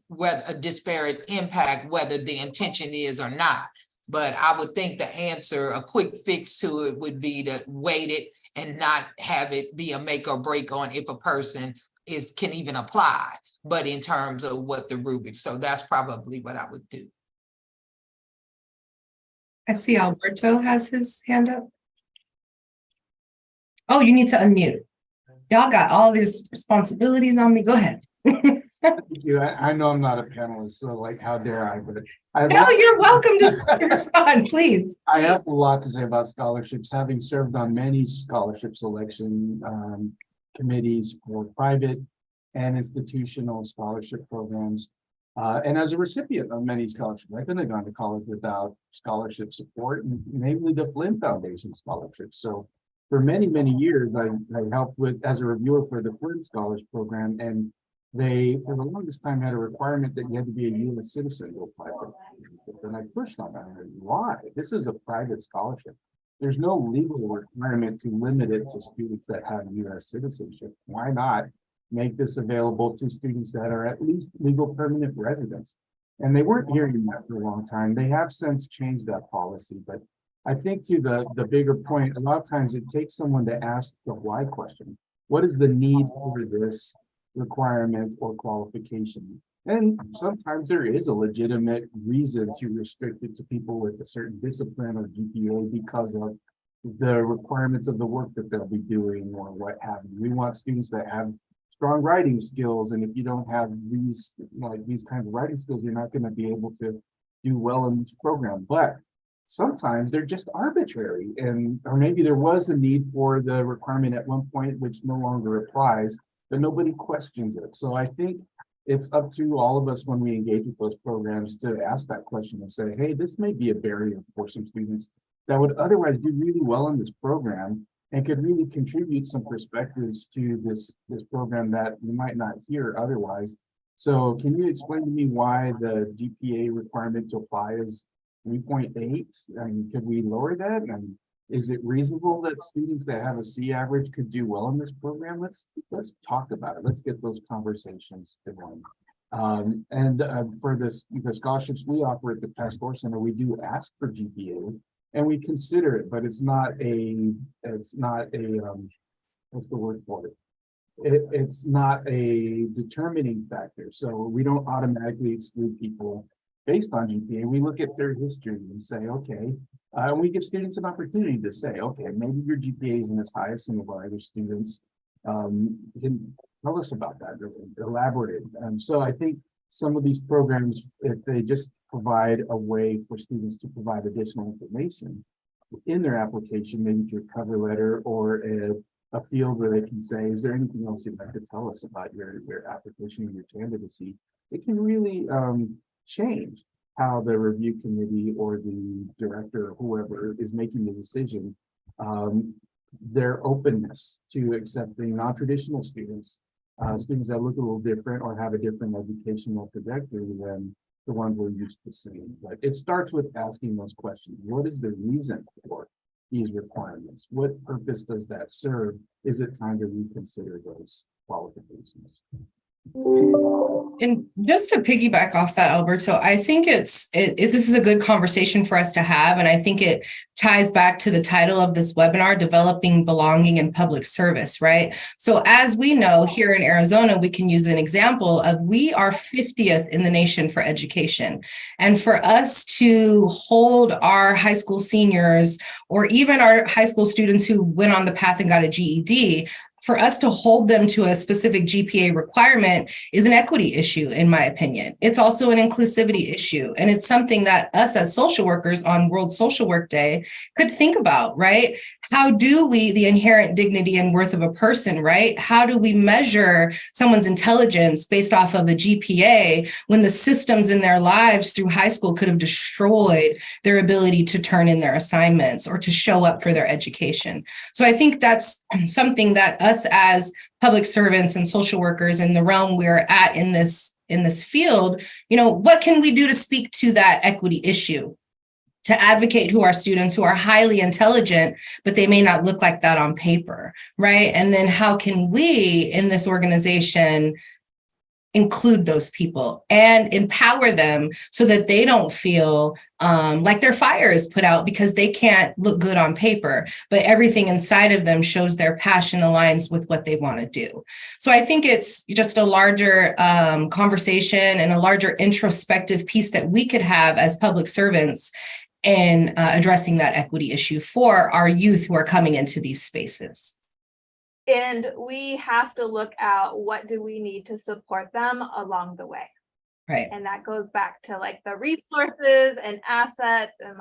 whether a disparate impact, whether the intention is or not. But I would think the answer, a quick fix to it would be to weight it and not have it be a make or break on if a person can even apply, but in terms of what the rubric. So that's probably what I would do. I see Alberto has his hand up. Oh, you need to unmute. Y'all got all these responsibilities on me. Go ahead. Thank you. I know I'm not a panelist, so like, how dare I, but No, you're welcome to respond, please. I have a lot to say about scholarships, having served on many scholarship selection committees for private and institutional scholarship programs. And as a recipient of many scholarships, I couldn't have gone to college without scholarship support, and namely the Flynn Foundation scholarship. So for many, many years, I helped as a reviewer for the Flynn Scholars Program, and they, for the longest time, had a requirement that you had to be a U.S. citizen to apply for it. And I pushed on that. Why? This is a private scholarship. There's no legal requirement to limit it to students that have U.S. citizenship. Why not make this available to students that are at least legal permanent residents? And they weren't hearing that for a long time. They have since changed that policy. But I think to the bigger point, a lot of times it takes someone to ask the why question. What is the need for this requirement or qualification? And sometimes there is a legitimate reason to restrict it to people with a certain discipline or GPA because of the requirements of the work that they'll be doing or what have you. We want students that have strong writing skills, and if you don't have these kinds of writing skills, you're not going to be able to do well in this program. But sometimes they're just arbitrary, or maybe there was a need for the requirement at one point which no longer applies, but nobody questions it. So I think it's up to all of us when we engage with those programs to ask that question and say, hey, this may be a barrier for some students that would otherwise do really well in this program and could really contribute some perspectives to this program that you might not hear otherwise. So can you explain to me why the GPA requirement to apply is 3.8? And could we lower that? And is it reasonable that students that have a C average could do well in this program? Let's talk about it. Let's get those conversations going. For the scholarships we offer at the Pastor Center, we do ask for GPA and we consider it, but it's not a what's the word for it? It's not a determining factor. So we don't automatically exclude people based on GPA. We look at their history and say, okay, and we give students an opportunity to say, okay, maybe your GPA isn't as high as some of our other students. You can tell us about that, elaborate. So I think some of these programs, if they just provide a way for students to provide additional information in their application, maybe through a cover letter or a field where they can say, is there anything else you'd like to tell us about your application or your candidacy? It can really change how the review committee or the director or whoever is making the decision, their openness to accepting non-traditional students students that look a little different or have a different educational trajectory than the ones we're used to seeing. But it starts with asking those questions. What is the reason for these requirements? What purpose does that serve? Is it time to reconsider those qualifications? And just to piggyback off that, Alberto, I think this is a good conversation for us to have. And I think it ties back to the title of this webinar, Developing Belonging in Public Service, right? So as we know, here in Arizona, we can use an example of we are 50th in the nation for education. And for us to hold our high school seniors or even our high school students who went on the path and got a GED, for us to hold them to a specific GPA requirement is an equity issue, in my opinion. It's also an inclusivity issue. And it's something that us as social workers on World Social Work Day could think about, right? How do we, the inherent dignity and worth of a person, right? How do we measure someone's intelligence based off of a GPA when the systems in their lives through high school could have destroyed their ability to turn in their assignments or to show up for their education? So I think that's something that us as public servants and social workers in the realm we're at in this field, what can we do to speak to that equity issue? To advocate who are students who are highly intelligent, but they may not look like that on paper, right? And then how can we in this organization include those people and empower them so that they don't feel like their fire is put out because they can't look good on paper, but everything inside of them shows their passion aligns with what they want to do. So I think it's just a larger conversation and a larger introspective piece that we could have as public servants in addressing that equity issue for our youth who are coming into these spaces. And we have to look at what do we need to support them along the way. Right. And that goes back to like the resources and assets and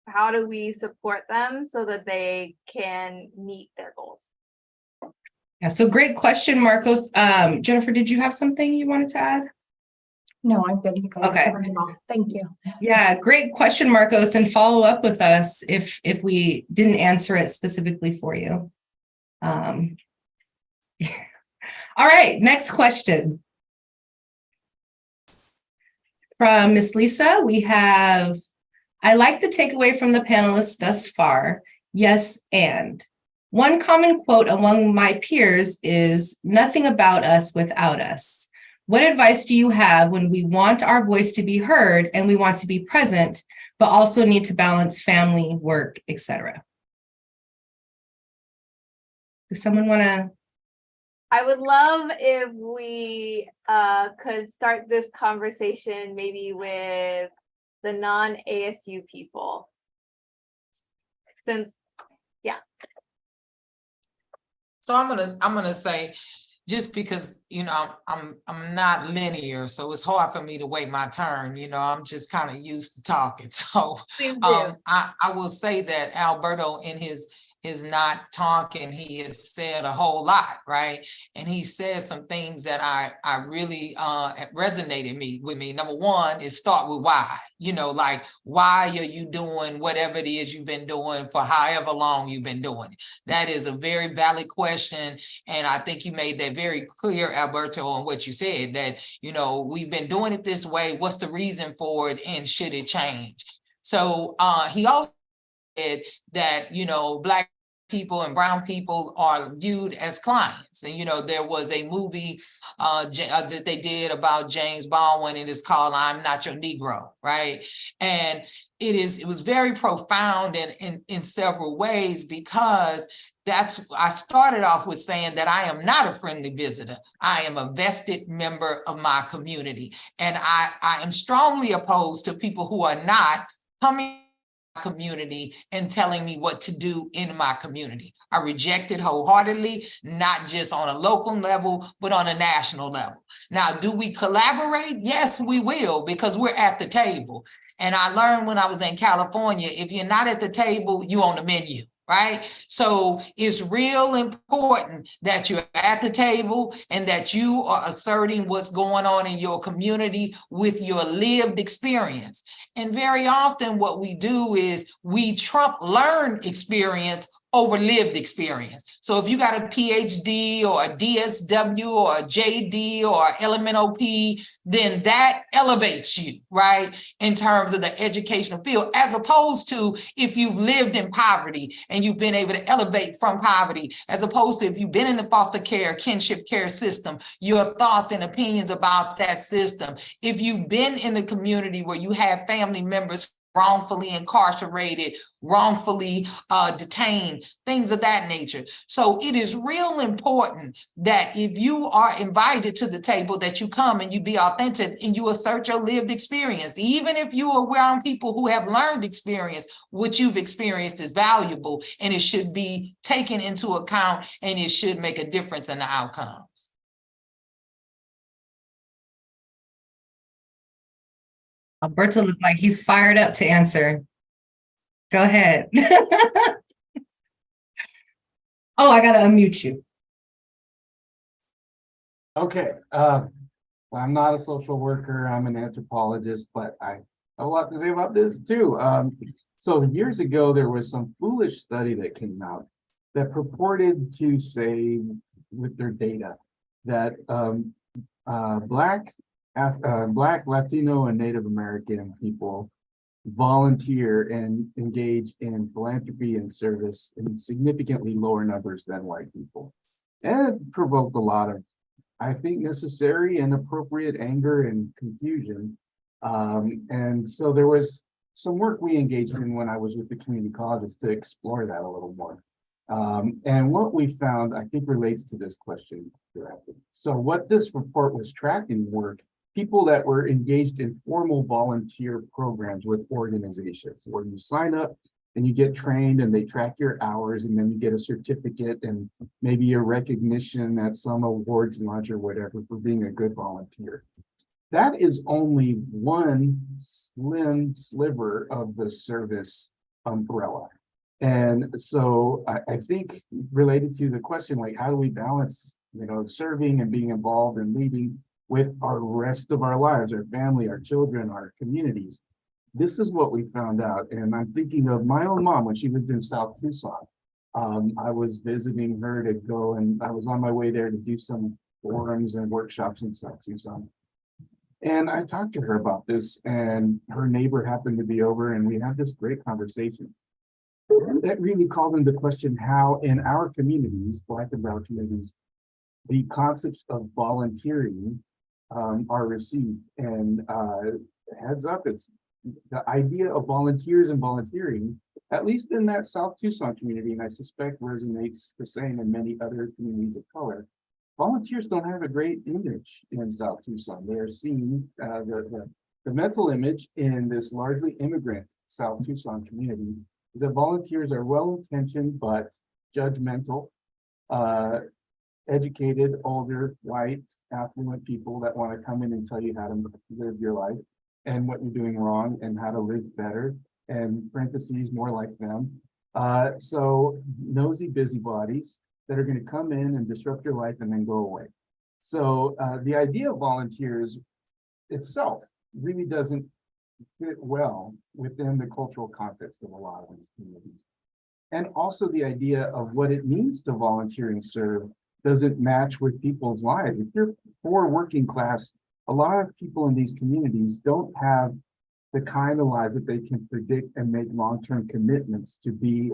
how do we support them so that they can meet their goals? Yeah, so great question, Marcos. Jennifer, did you have something you wanted to add? No, I'm good. You guys Okay. covered it all. Thank you. Yeah, great question, Marcos, and follow up with us if we didn't answer it specifically for you. All right, next question. From Miss Lisa, we have, I like the takeaway from the panelists thus far. Yes, and one common quote among my peers is nothing about us without us. What advice do you have when we want our voice to be heard and we want to be present, but also need to balance family, work, etc.? Does someone want to? I would love if we could start this conversation maybe with the non-ASU people. So I'm gonna say, just because I'm not linear, so it's hard for me to wait my turn. I'm just kind of used to talking. So I will say that Alberto in his not talking, he has said a whole lot, right? And he said some things that I really resonated with me. Number one is start with why. Like, why are you doing whatever it is you've been doing for however long you've been doing it? That is a very valid question. And I think you made that very clear, Alberto, on what you said, that, we've been doing it this way. What's the reason for it? And should it change? So he also said that, Black people and brown people are viewed as clients. And, there was a movie that they did about James Baldwin, and it's called I'm Not Your Negro, right? And it was very profound in several ways, because I started off with saying that I am not a friendly visitor. I am a vested member of my community. And I am strongly opposed to people who are not coming community and telling me what to do in my community. I reject it wholeheartedly, not just on a local level, but on a national level. Now, do we collaborate? Yes, we will, because we're at the table. And I learned when I was in California, if you're not at the table, you're on the menu. Right? So it's real important that you're at the table and that you are asserting what's going on in your community with your lived experience. And very often what we do is we trump learned experience over lived experience. So if you got a PhD or a DSW or a JD or LMNOP, then that elevates you, right? In terms of the educational field, as opposed to if you've lived in poverty and you've been able to elevate from poverty, as opposed to if you've been in the foster care, kinship care system, your thoughts and opinions about that system. If you've been in the community where you have family members wrongfully incarcerated, wrongfully detained, things of that nature. So it is real important that if you are invited to the table, that you come and you be authentic and you assert your lived experience. Even if you are around people who have learned experience, what you've experienced is valuable and it should be taken into account and it should make a difference in the outcomes. Alberto looked like he's fired up to answer. Go ahead. Oh, I gotta unmute you. Okay, I'm not a social worker, I'm an anthropologist, but I have a lot to say about this too. So years ago, there was some foolish study that came out that purported to say with their data that Black, Latino, and Native American people volunteer and engage in philanthropy and service in significantly lower numbers than white people. And it provoked a lot of, I think, necessary and appropriate anger and confusion. And so there was some work we engaged in when I was with the community colleges to explore that a little more. And what we found, I think, relates to this question directly. So what this report was tracking were people that were engaged in formal volunteer programs with organizations where you sign up and you get trained and they track your hours and then you get a certificate and maybe a recognition at some awards lunch or whatever for being a good volunteer. That is only one slim sliver of the service umbrella. And so I think related to the question, like, how do we balance, serving and being involved and leading with our rest of our lives, our family, our children, our communities? This is what we found out. And I'm thinking of my own mom when she lived in South Tucson. I was visiting her to go, and I was on my way there to do some forums and workshops in South Tucson. And I talked to her about this, and her neighbor happened to be over, and we had this great conversation. And that really called into question how in our communities, Black and Brown communities, the concepts of volunteering are received. And heads up, it's the idea of volunteers and volunteering, at least in that South Tucson community, and I suspect resonates the same in many other communities of color. Volunteers don't have a great image in South Tucson. They are seen, the mental image in this largely immigrant South Tucson community is that volunteers are well-intentioned but judgmental, educated, older, white, affluent people that want to come in and tell you how to live your life and what you're doing wrong and how to live better, and parentheses, more like them. So nosy busybodies that are going to come in and disrupt your life and then go away. So the idea of volunteers itself really doesn't fit well within the cultural context of a lot of these communities. And also the idea of what it means to volunteer and serve doesn't match with people's lives. If you're poor working class, a lot of people in these communities don't have the kind of life that they can predict and make long-term commitments to be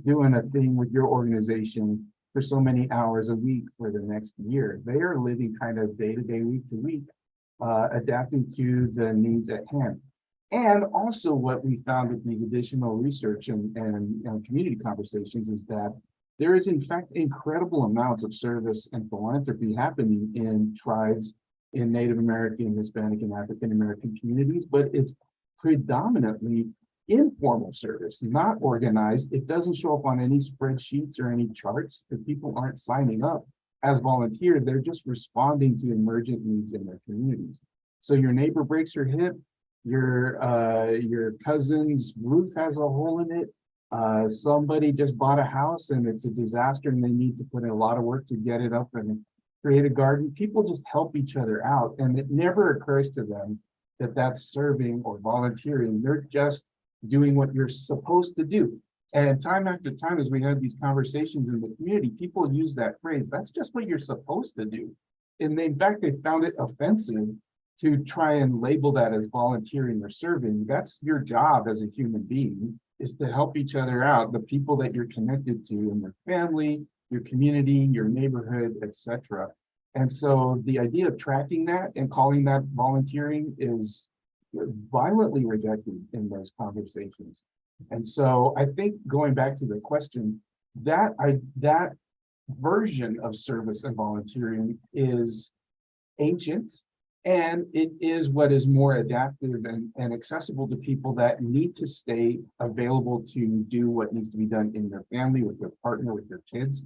doing a thing with your organization for so many hours a week for the next year. They are living kind of day-to-day, week-to-week, adapting to the needs at hand. And also what we found with these additional research and community conversations is that there is in fact incredible amounts of service and philanthropy happening in tribes, in Native American, Hispanic, and African American communities, but it's predominantly informal service, not organized. It doesn't show up on any spreadsheets or any charts because people aren't signing up as volunteers. They're just responding to emergent needs in their communities. So your neighbor breaks her hip, your cousin's roof has a hole in it, somebody just bought a house and it's a disaster and they need to put in a lot of work to get it up and create a garden. People just help each other out, and it never occurs to them that that's serving or volunteering. They're just doing what you're supposed to do. And time after time, as we have these conversations in the community, people use that phrase, that's just what you're supposed to do. And they, in fact, they found it offensive to try and label that as volunteering or serving. That's your job as a human being, is to help each other out, the people that you're connected to in your family, your community, your neighborhood, etc. And so the idea of tracking that and calling that volunteering is violently rejected in those conversations. And so I think going back to the question, that version of service and volunteering is ancient, and it is what is more adaptive and accessible to people that need to stay available to do what needs to be done in their family, with their partner, with their kids.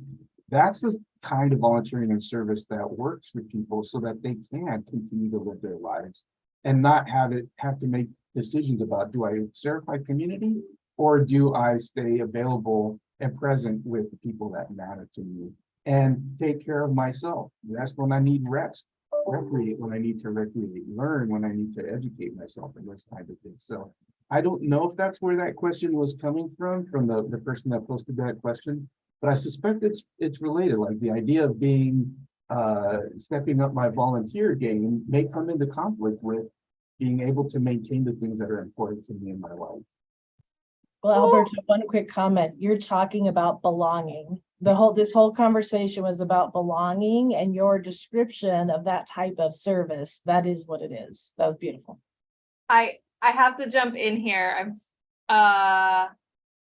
That's the kind of volunteering and service that works for people so that they can continue to live their lives and not have to make decisions about, do I serve my community or do I stay available and present with the people that matter to me and take care of myself? Rest when I need rest, recreate when I need to recreate, learn when I need to educate myself, and those kinds of things. So I don't know if that's where that question was coming from the person that posted that question, but I suspect it's related. Like the idea of being stepping up my volunteer game may come into conflict with being able to maintain the things that are important to me in my life. Well, Alberto, one quick comment. You're talking about belonging. This whole conversation was about belonging, and your description of that type of service, that is what it is. That was beautiful. I have to jump in here.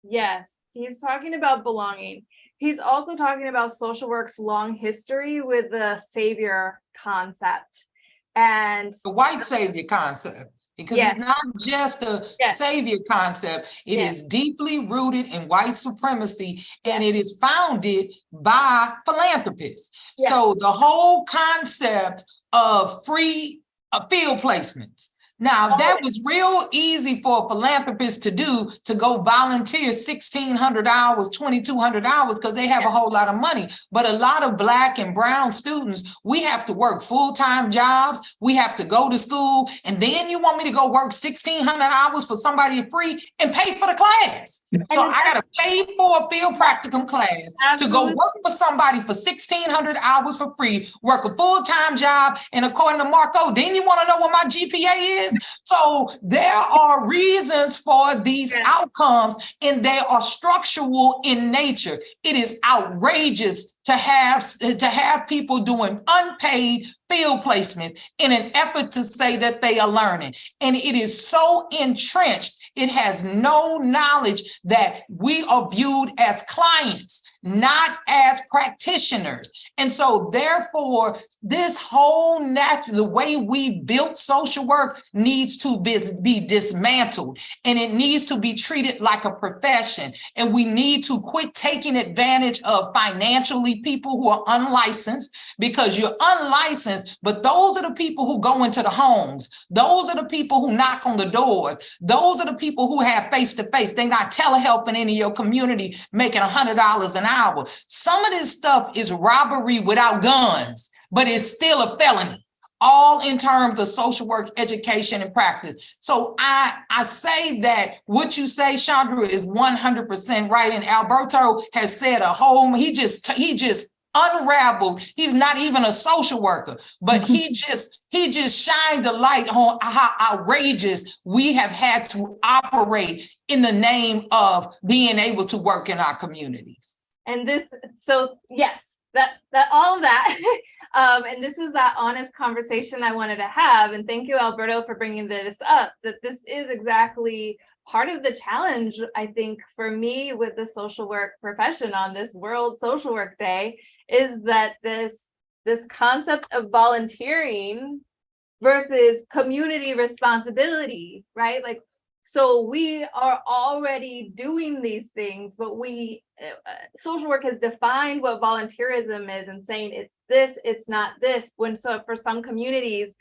Yes, he's talking about belonging. He's also talking about social work's long history with the savior concept. And The white savior concept, because Yes. it's not just a Yes. savior concept. It Yes. is deeply rooted in white supremacy, and it is founded by philanthropists. Yes. So the whole concept of free field placements. Now, that was real easy for a philanthropist to do, to go volunteer 1,600 hours, 2,200 hours, because they have a whole lot of money. But a lot of Black and brown students, we have to work full-time jobs. We have to go to school. And then you want me to go work 1,600 hours for somebody free and pay for the class. So I got to pay for a field practicum class to go work for somebody for 1,600 hours for free, work a full-time job. And according to Marco, then you want to know what my GPA is? So there are reasons for these outcomes, and they are structural in nature. It is outrageous to have people doing unpaid field placements in an effort to say that they are learning. And it is so entrenched, it has no knowledge that we are viewed as clients, not as practitioners. And so therefore, this whole the way we built social work needs to be dismantled, and it needs to be treated like a profession. And we need to quit taking advantage of financially people who are unlicensed, because you're unlicensed, but those are the people who go into the homes. Those are the people who knock on the doors. Those are the people who have face-to-face. They're not telehelping in your community making $100 an hour. Some of this stuff is robbery without guns, but it's still a felony, all in terms of social work education and practice. So I say that what you say, Chandra, is 100% right. And Alberto has said he just unraveled. He's not even a social worker, but he just shined the light on how outrageous we have had to operate in the name of being able to work in our communities. And yes, that all of that. And this is that honest conversation I wanted to have. And thank you, Alberto, for bringing this up, that this is exactly part of the challenge, I think, for me with the social work profession on this World Social Work Day, is that this concept of volunteering versus community responsibility, right? Like, so we are already doing these things, but social work has defined what volunteerism is and saying it's this, it's not this. So for some communities,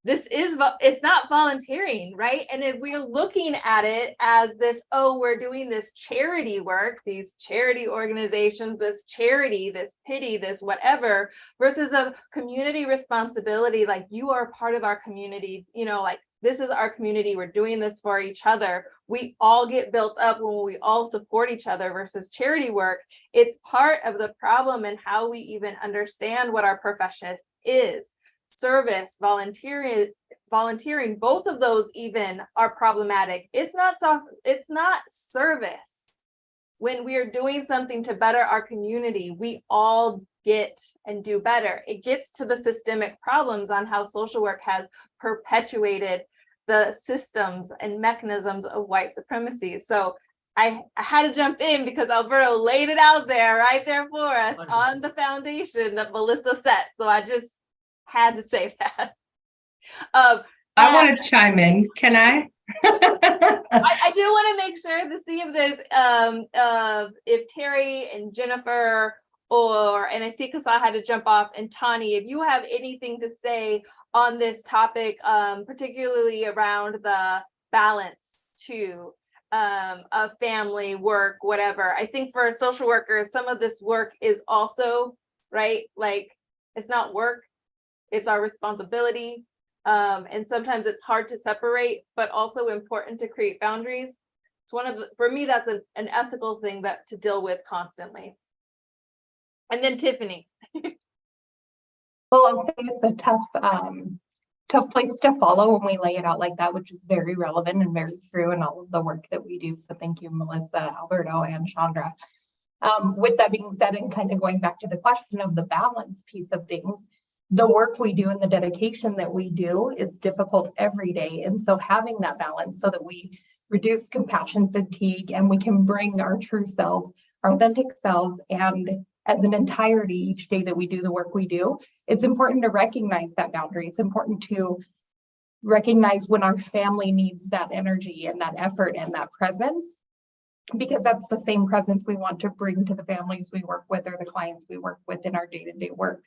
it's not volunteering, right? And if we're looking at it as this, we're doing this charity work, these charity organizations, this charity, this pity, this whatever, versus a community responsibility, like you are part of our community, like This is our community. We're doing this for each other. We all get built up when we all support each other versus charity work. It's part of the problem in how we even understand what our profession is. Service, volunteering, both of those even are problematic. It's not service. When we are doing something to better our community, we all get and do better. It gets to the systemic problems on how social work has perpetuated the systems and mechanisms of white supremacy. So I had to jump in because Alberto laid it out there right there for us on the foundation that Melissa set. So I just had to say that. I want to chime in. Can I? I do want to make sure to see if there's if Terry and Jennifer and I see Kasa had to jump off, and Tani, if you have anything to say on this topic, particularly around the balance too of family, work, whatever. I think for social workers, some of this work is also, right, like it's not work, it's our responsibility. And sometimes it's hard to separate, but also important to create boundaries. It's for me, that's an ethical thing that to deal with constantly. And then Tiffany. Well, I'll say it's a tough place to follow when we lay it out like that, which is very relevant and very true in all of the work that we do. So thank you, Melissa, Alberto, and Chandra. With that being said, and kind of going back to the question of the balance piece of things, the work we do and the dedication that we do is difficult every day. And so having that balance so that we reduce compassion fatigue and we can bring our true selves, our authentic selves, and as an entirety each day that we do the work we do, it's important to recognize that boundary. It's important to recognize when our family needs that energy and that effort and that presence, because that's the same presence we want to bring to the families we work with or the clients we work with in our day-to-day work.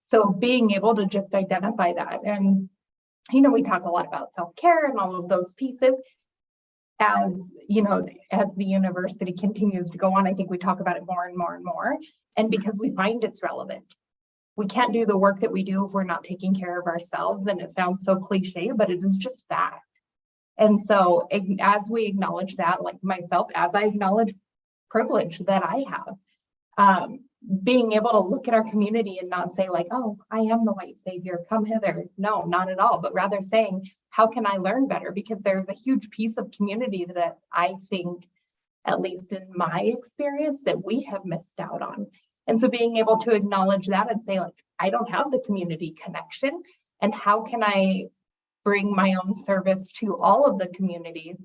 So being able to just identify that, and we talk a lot about self-care and all of those pieces. As as the university continues to go on, I think we talk about it more and more and more. And because we find it's relevant, we can't do the work that we do if we're not taking care of ourselves. And it sounds so cliche, but it is just fact. And so as we acknowledge that, like myself, as I acknowledge privilege that I have, being able to look at our community and not say like, oh, I am the white savior, come hither. No, not at all. But rather saying, how can I learn better? Because there's a huge piece of community that I think, at least in my experience, that we have missed out on. And so being able to acknowledge that and say like, I don't have the community connection. And how can I bring my own service to all of the communities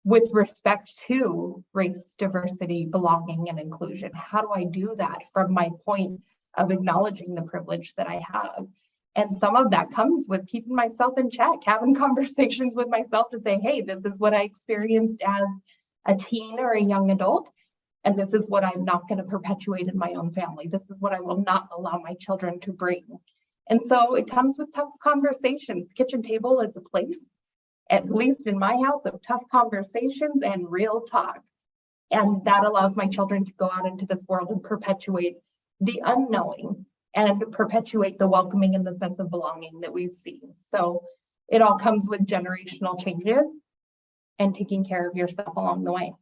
with respect to race, diversity, belonging, and inclusion? How do I do that from my point of acknowledging the privilege that I have? And some of that comes with keeping myself in check, having conversations with myself to say, hey, this is what I experienced as a teen or a young adult, and this is what I'm not going to perpetuate in my own family. This is what I will not allow my children to bring. And so it comes with tough conversations. Kitchen table is a place, at least in my house, of tough conversations and real talk. And that allows my children to go out into this world and perpetuate the unknowing and perpetuate the welcoming and the sense of belonging that we've seen. So it all comes with generational changes and taking care of yourself along the way.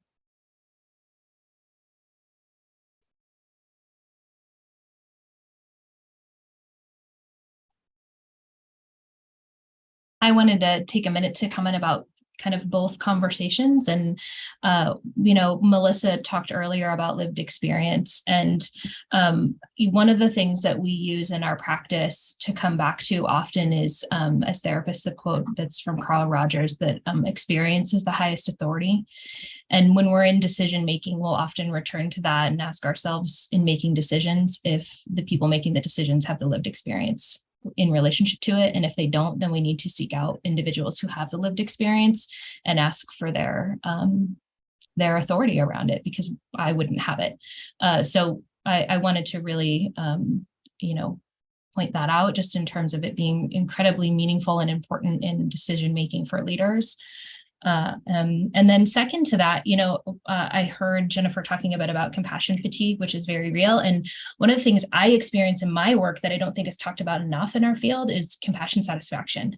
I wanted to take a minute to comment about kind of both conversations. And, Melissa talked earlier about lived experience. And one of the things that we use in our practice to come back to often is, as therapists, a quote that's from Carl Rogers, that experience is the highest authority. And when we're in decision making, we'll often return to that and ask ourselves in making decisions if the people making the decisions have the lived experience in relationship to it. And if they don't, then we need to seek out individuals who have the lived experience and ask for their authority around it, because I wouldn't have it. So I wanted to really, point that out, just in terms of it being incredibly meaningful and important in decision making for leaders. And then second to that, I heard Jennifer talking about compassion fatigue, which is very real. And one of the things I experience in my work that I don't think is talked about enough in our field is compassion satisfaction.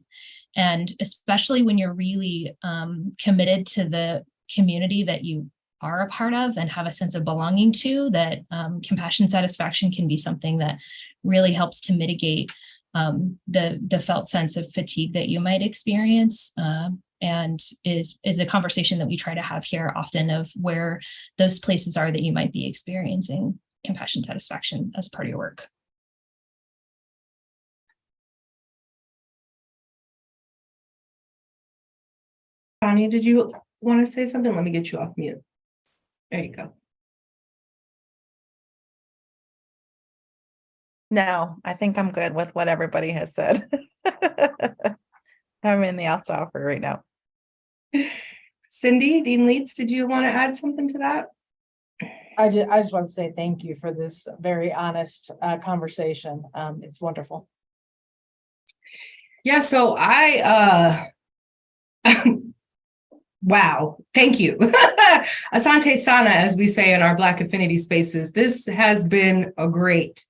And especially when you're really committed to the community that you are a part of and have a sense of belonging to, that compassion satisfaction can be something that really helps to mitigate the felt sense of fatigue that you might experience, and is a conversation that we try to have here often, of where those places are that you might be experiencing compassion satisfaction as part of your work. Connie, did you want to say something? Let me get you off mute. There you go. No, I think I'm good with what everybody has said. I'm in the alpha right now. Cindy, Dean Leeds, did you want to add something to that? I just want to say thank you for this very honest conversation. It's wonderful. Yeah, so wow, thank you. Asante Sana, as we say in our Black affinity spaces, this has been a great.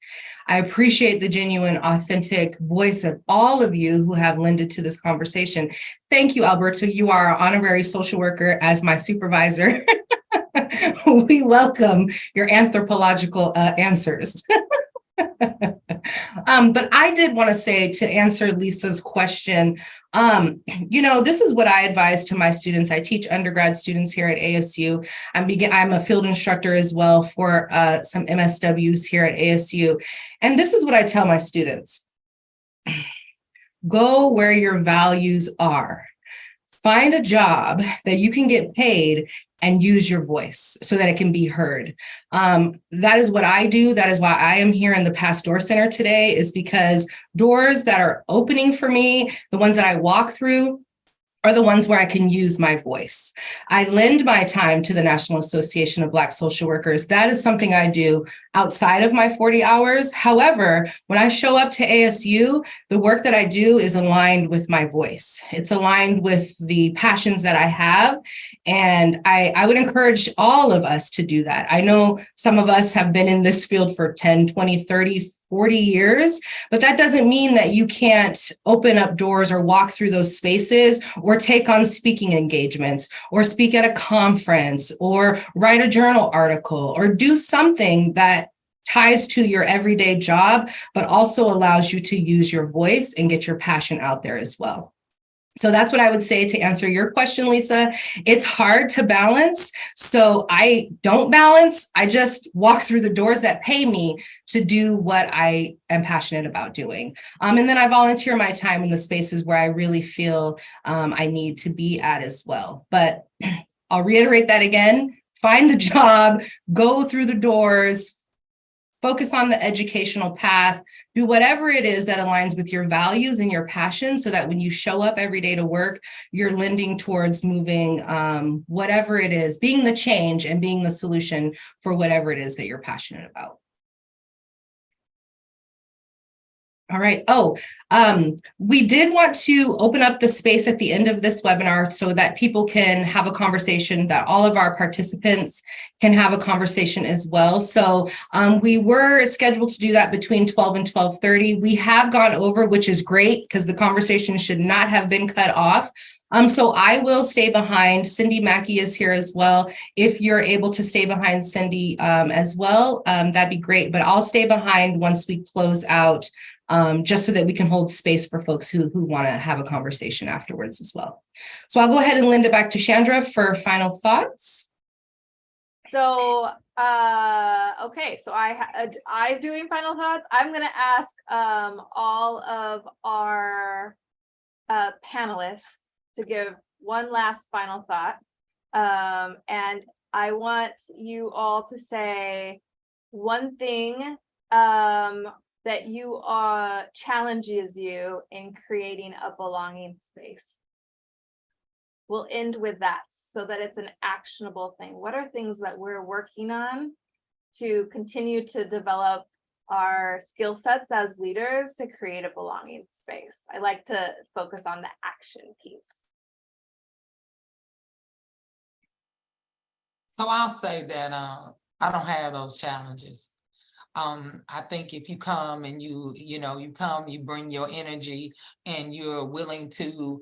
I appreciate the genuine, authentic voice of all of you who have lended to this conversation. Thank you, Alberto. You are our honorary social worker as my supervisor. We welcome your anthropological answers. But I did want to say, to answer Lisa's question, this is what I advise to my students. I teach undergrad students here at ASU. I'm a field instructor as well for some MSWs here at ASU. And this is what I tell my students. Go where your values are. Find a job that you can get paid and use your voice so that it can be heard. That is what I do. That is why I am here in the Past Door Center today, is because doors that are opening for me, the ones that I walk through, are the ones where I can use my voice. I lend my time to the National Association of Black Social Workers. That is something I do outside of my 40 hours. However, when I show up to ASU, the work that I do is aligned with my voice. It's aligned with the passions that I have. And I would encourage all of us to do that. I know some of us have been in this field for 10, 20, 30, 40 years, but that doesn't mean that you can't open up doors or walk through those spaces or take on speaking engagements or speak at a conference or write a journal article or do something that ties to your everyday job, but also allows you to use your voice and get your passion out there as well. So that's what I would say to answer your question, Lisa. It's hard to balance. So I don't balance. I just walk through the doors that pay me to do what I am passionate about doing. And then I volunteer my time in the spaces where I really feel I need to be at as well. But I'll reiterate that again. Find the job, go through the doors, focus on the educational path, do whatever it is that aligns with your values and your passion, so that when you show up every day to work, you're lending towards moving whatever it is, being the change and being the solution for whatever it is that you're passionate about. All right. We did want to open up the space at the end of this webinar so that people can have a conversation, that all of our participants can have a conversation as well. So we were scheduled to do that between 12 and 12:30. We have gone over, which is great because the conversation should not have been cut off. So I will stay behind. Cindy Mackey is here as well. If you're able to stay behind Cindy as well, that'd be great. But I'll stay behind once we close out, just so that we can hold space for folks who want to have a conversation afterwards as well. So I'll go ahead and lend it back to Chandra for final thoughts. So, okay, so I'm doing final thoughts. I'm going to ask all of our panelists to give one last final thought. And I want you all to say one thing that you challenges you in creating a belonging space. We'll end with that so that it's an actionable thing. What are things that we're working on to continue to develop our skill sets as leaders to create a belonging space? I like to focus on the action piece. So I'll say that I don't have those challenges. I think if you come and you bring your energy and you're willing to,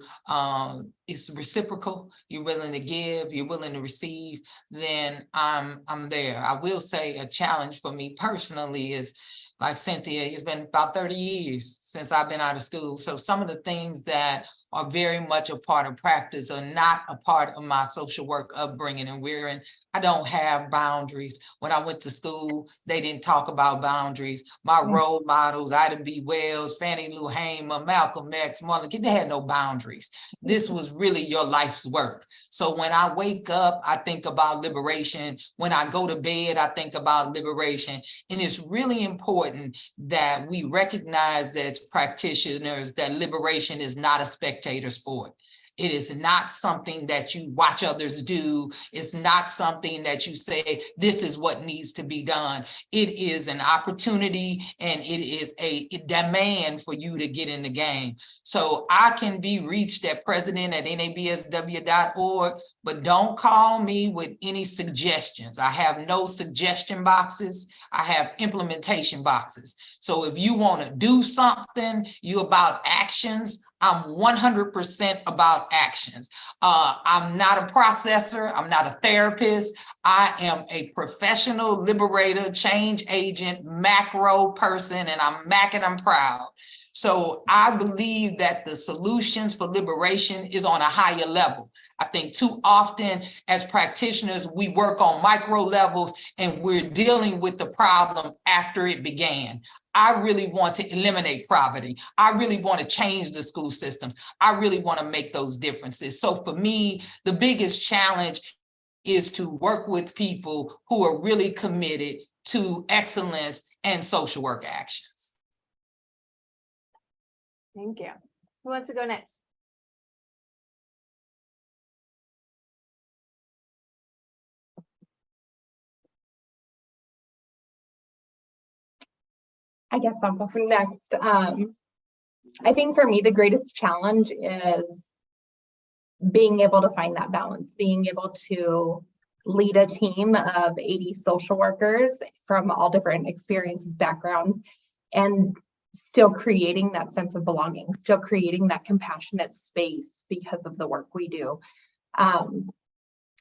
it's reciprocal, you're willing to give, you're willing to receive, then I'm there. I will say a challenge for me personally is, like Cynthia, it's been about 30 years since I've been out of school. So some of the things that are very much a part of practice are not a part of my social work upbringing and rearing. I don't have boundaries. When I went to school, they didn't talk about boundaries. My role models, Ida B. Wells, Fannie Lou Hamer, Malcolm X, Martin Luther King, they had no boundaries. This was really your life's work. So when I wake up, I think about liberation. When I go to bed, I think about liberation. And it's really important that we recognize that as practitioners, that liberation is not a spectator sport. It is not something that you watch others do. It's not something that you say, this is what needs to be done. It is an opportunity and it is a demand for you to get in the game. So I can be reached at president@nabsw.org, but don't call me with any suggestions. I have no suggestion boxes. I have implementation boxes. So if you want to do something, you about actions, I'm 100% about actions. I'm not a processor. I'm not a therapist. I am a professional liberator, change agent, macro person, and I'm Mac and I'm proud. So I believe that the solutions for liberation is on a higher level. I think too often as practitioners, we work on micro levels and we're dealing with the problem after it began. I really want to eliminate poverty. I really want to change the school systems. I really want to make those differences. So for me, the biggest challenge is to work with people who are really committed to excellence and social work actions. Thank you. Who wants to go next? I guess I'll go for next. I think for me, the greatest challenge is being able to find that balance, being able to lead a team of 80 social workers from all different experiences, backgrounds, and still creating that sense of belonging, still creating that compassionate space because of the work we do.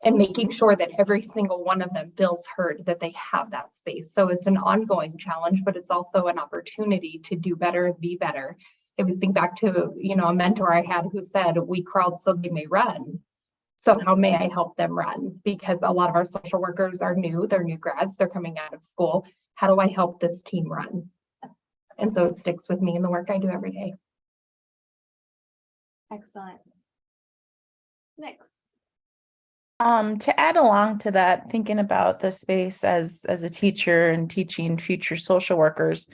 And making sure that every single one of them feels heard, that they have that space. So it's an ongoing challenge, but it's also an opportunity to do better and be better. If we think back to, a mentor I had who said, we crawled so they may run. So how may I help them run? Because a lot of our social workers are new, they're new grads, they're coming out of school. How do I help this team run? And so it sticks with me in the work I do every day. Excellent. Next. To add along to that, thinking about the space as a teacher and teaching future social workers,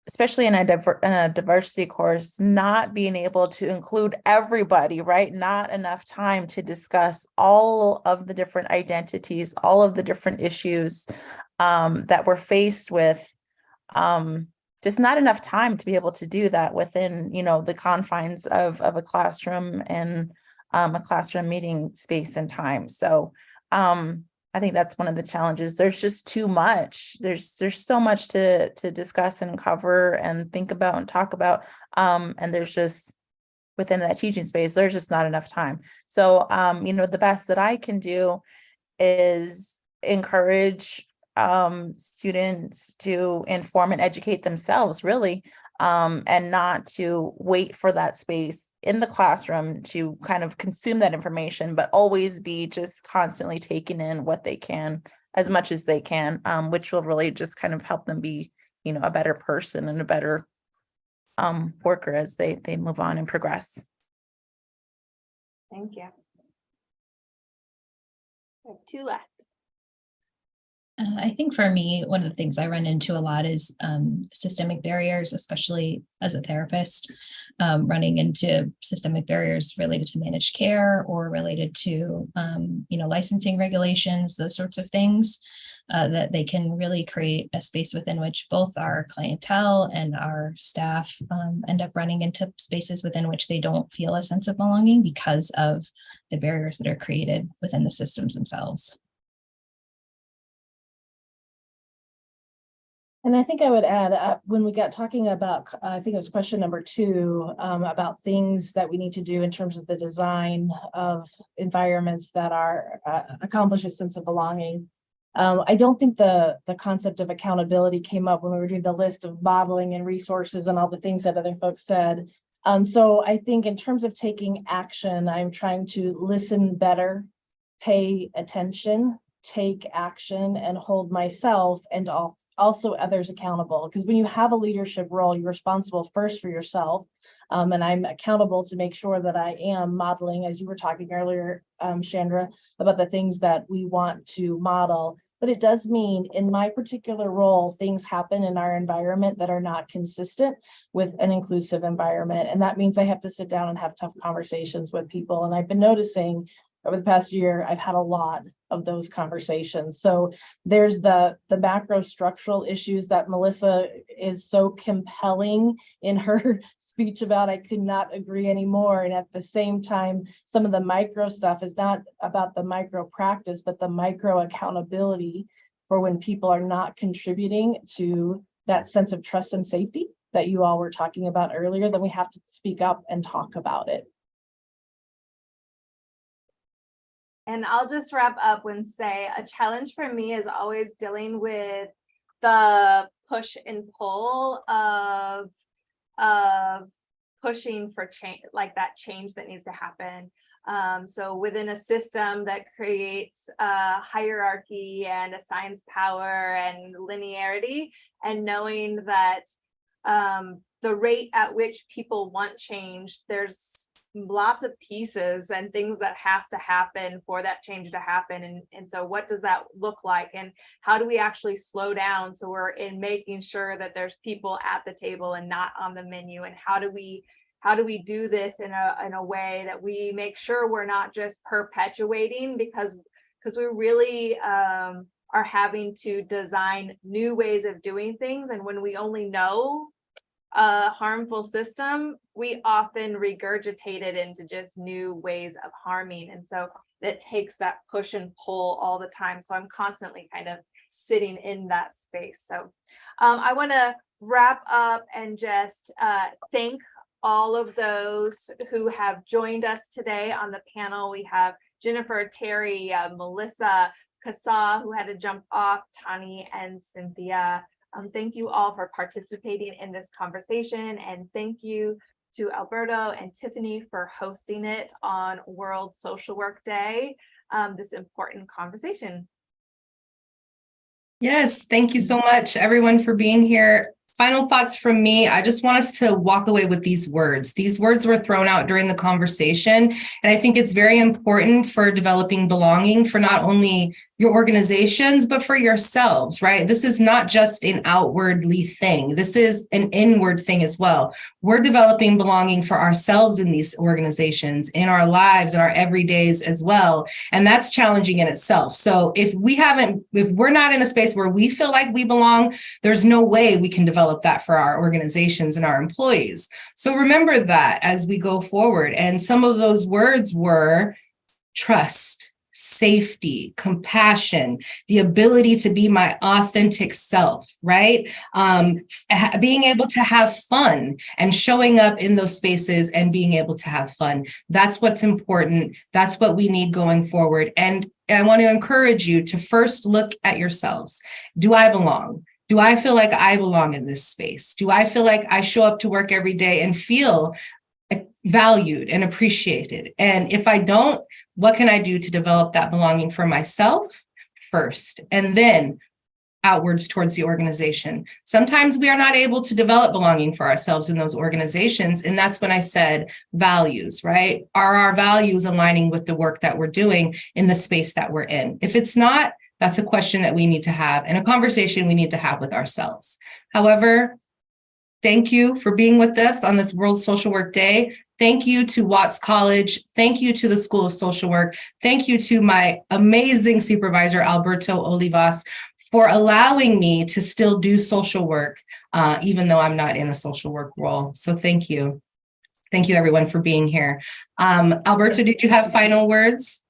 especially in a diversity course, not being able to include everybody, right? Not enough time to discuss all of the different identities, all of the different issues that we're faced with. Just not enough time to be able to do that within, the confines of a classroom and a classroom meeting space and time. So I think that's one of the challenges. There's just too much. There's so much to discuss and cover and think about and talk about. And there's just within that teaching space, there's just not enough time. So the best that I can do is encourage students to inform and educate themselves, really, and not to wait for that space in the classroom to kind of consume that information, but always be just constantly taking in what they can, as much as they can, which will really just kind of help them be, a better person and a better worker as they move on and progress. Thank you. We have two left. I think for me, one of the things I run into a lot is systemic barriers, especially as a therapist, running into systemic barriers related to managed care or related to, licensing regulations, those sorts of things, that they can really create a space within which both our clientele and our staff end up running into spaces within which they don't feel a sense of belonging because of the barriers that are created within the systems themselves. And I think I would add, when we got talking about, I think it was question number 2, about things that we need to do in terms of the design of environments that are accomplish a sense of belonging. I don't think the concept of accountability came up when we were doing the list of modeling and resources and all the things that other folks said. So I think in terms of taking action, I'm trying to listen better, pay attention, take action, and hold myself and also others accountable. Because when you have a leadership role, you're responsible first for yourself. And I'm accountable to make sure that I am modeling, as you were talking earlier, Chandra, about the things that we want to model. But it does mean in my particular role, things happen in our environment that are not consistent with an inclusive environment. And that means I have to sit down and have tough conversations with people. And I've been noticing over the past year, I've had a lot of those conversations. So there's the macro structural issues that Melissa is so compelling in her speech about. I could not agree anymore. And at the same time, some of the micro stuff is not about the micro practice, but the micro accountability for when people are not contributing to that sense of trust and safety that you all were talking about earlier. Then we have to speak up and talk about it. And I'll just wrap up and say a challenge for me is always dealing with the push and pull of pushing for change, like that change that needs to happen. So within a system that creates hierarchy and assigns power and linearity, and knowing that the rate at which people want change, there's lots of pieces and things that have to happen for that change to happen. And so what does that look like? And how do we actually slow down so we're in making sure that there's people at the table and not on the menu? And how do we do this in a way that we make sure we're not just perpetuating, because we really are having to design new ways of doing things. And when we only know a harmful system, we often regurgitate it into just new ways of harming. And so it takes that push and pull all the time. So I'm constantly kind of sitting in that space. So I want to wrap up and just thank all of those who have joined us today on the panel. We have Jennifer, Terry, Melissa, Kasa, who had to jump off, Tani, and Cynthia. Thank you all for participating in this conversation, and thank you to Alberto and Tiffany for hosting it on World Social Work Day, this important conversation. Yes, thank you so much, everyone, for being here. Final thoughts from me. I just want us to walk away with these words. These words were thrown out during the conversation, and I think it's very important for developing belonging for not only your organizations, but for yourselves, right? This is not just an outwardly thing. This is an inward thing as well. We're developing belonging for ourselves in these organizations, in our lives, in our everydays as well. And that's challenging in itself. So if we're not in a space where we feel like we belong, there's no way we can develop that for our organizations and our employees. So remember that as we go forward. And some of those words were trust, safety, compassion, the ability to be my authentic self, right? Being able to have fun and showing up in those spaces and being able to have fun. That's what's important. That's what we need going forward. And I want to encourage you to first look at yourselves. Do I belong? Do I feel like I belong in this space? Do I feel like I show up to work every day and feel valued and appreciated? And if I don't, what can I do to develop that belonging for myself first, and then outwards towards the organization? Sometimes we are not able to develop belonging for ourselves in those organizations. And that's when I said values, right? Are our values aligning with the work that we're doing in the space that we're in? If it's not, that's a question that we need to have and a conversation we need to have with ourselves. However, thank you for being with us on this World Social Work Day. Thank you to Watts College. Thank you to the School of Social Work. Thank you to my amazing supervisor, Alberto Olivas, for allowing me to still do social work, even though I'm not in a social work role. So thank you. Thank you, everyone, for being here. Alberto, did you have final words?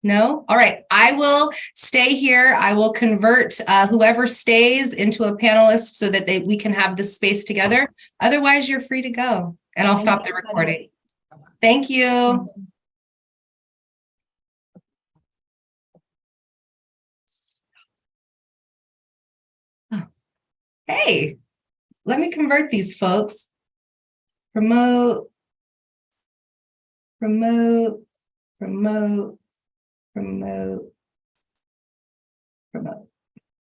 No? All right. I will stay here. I will convert whoever stays into a panelist so that we can have this space together. Otherwise, you're free to go. And I'll stop the recording. Thank you. Hey, let me convert these folks. Promote, promote, promote, promote, promote.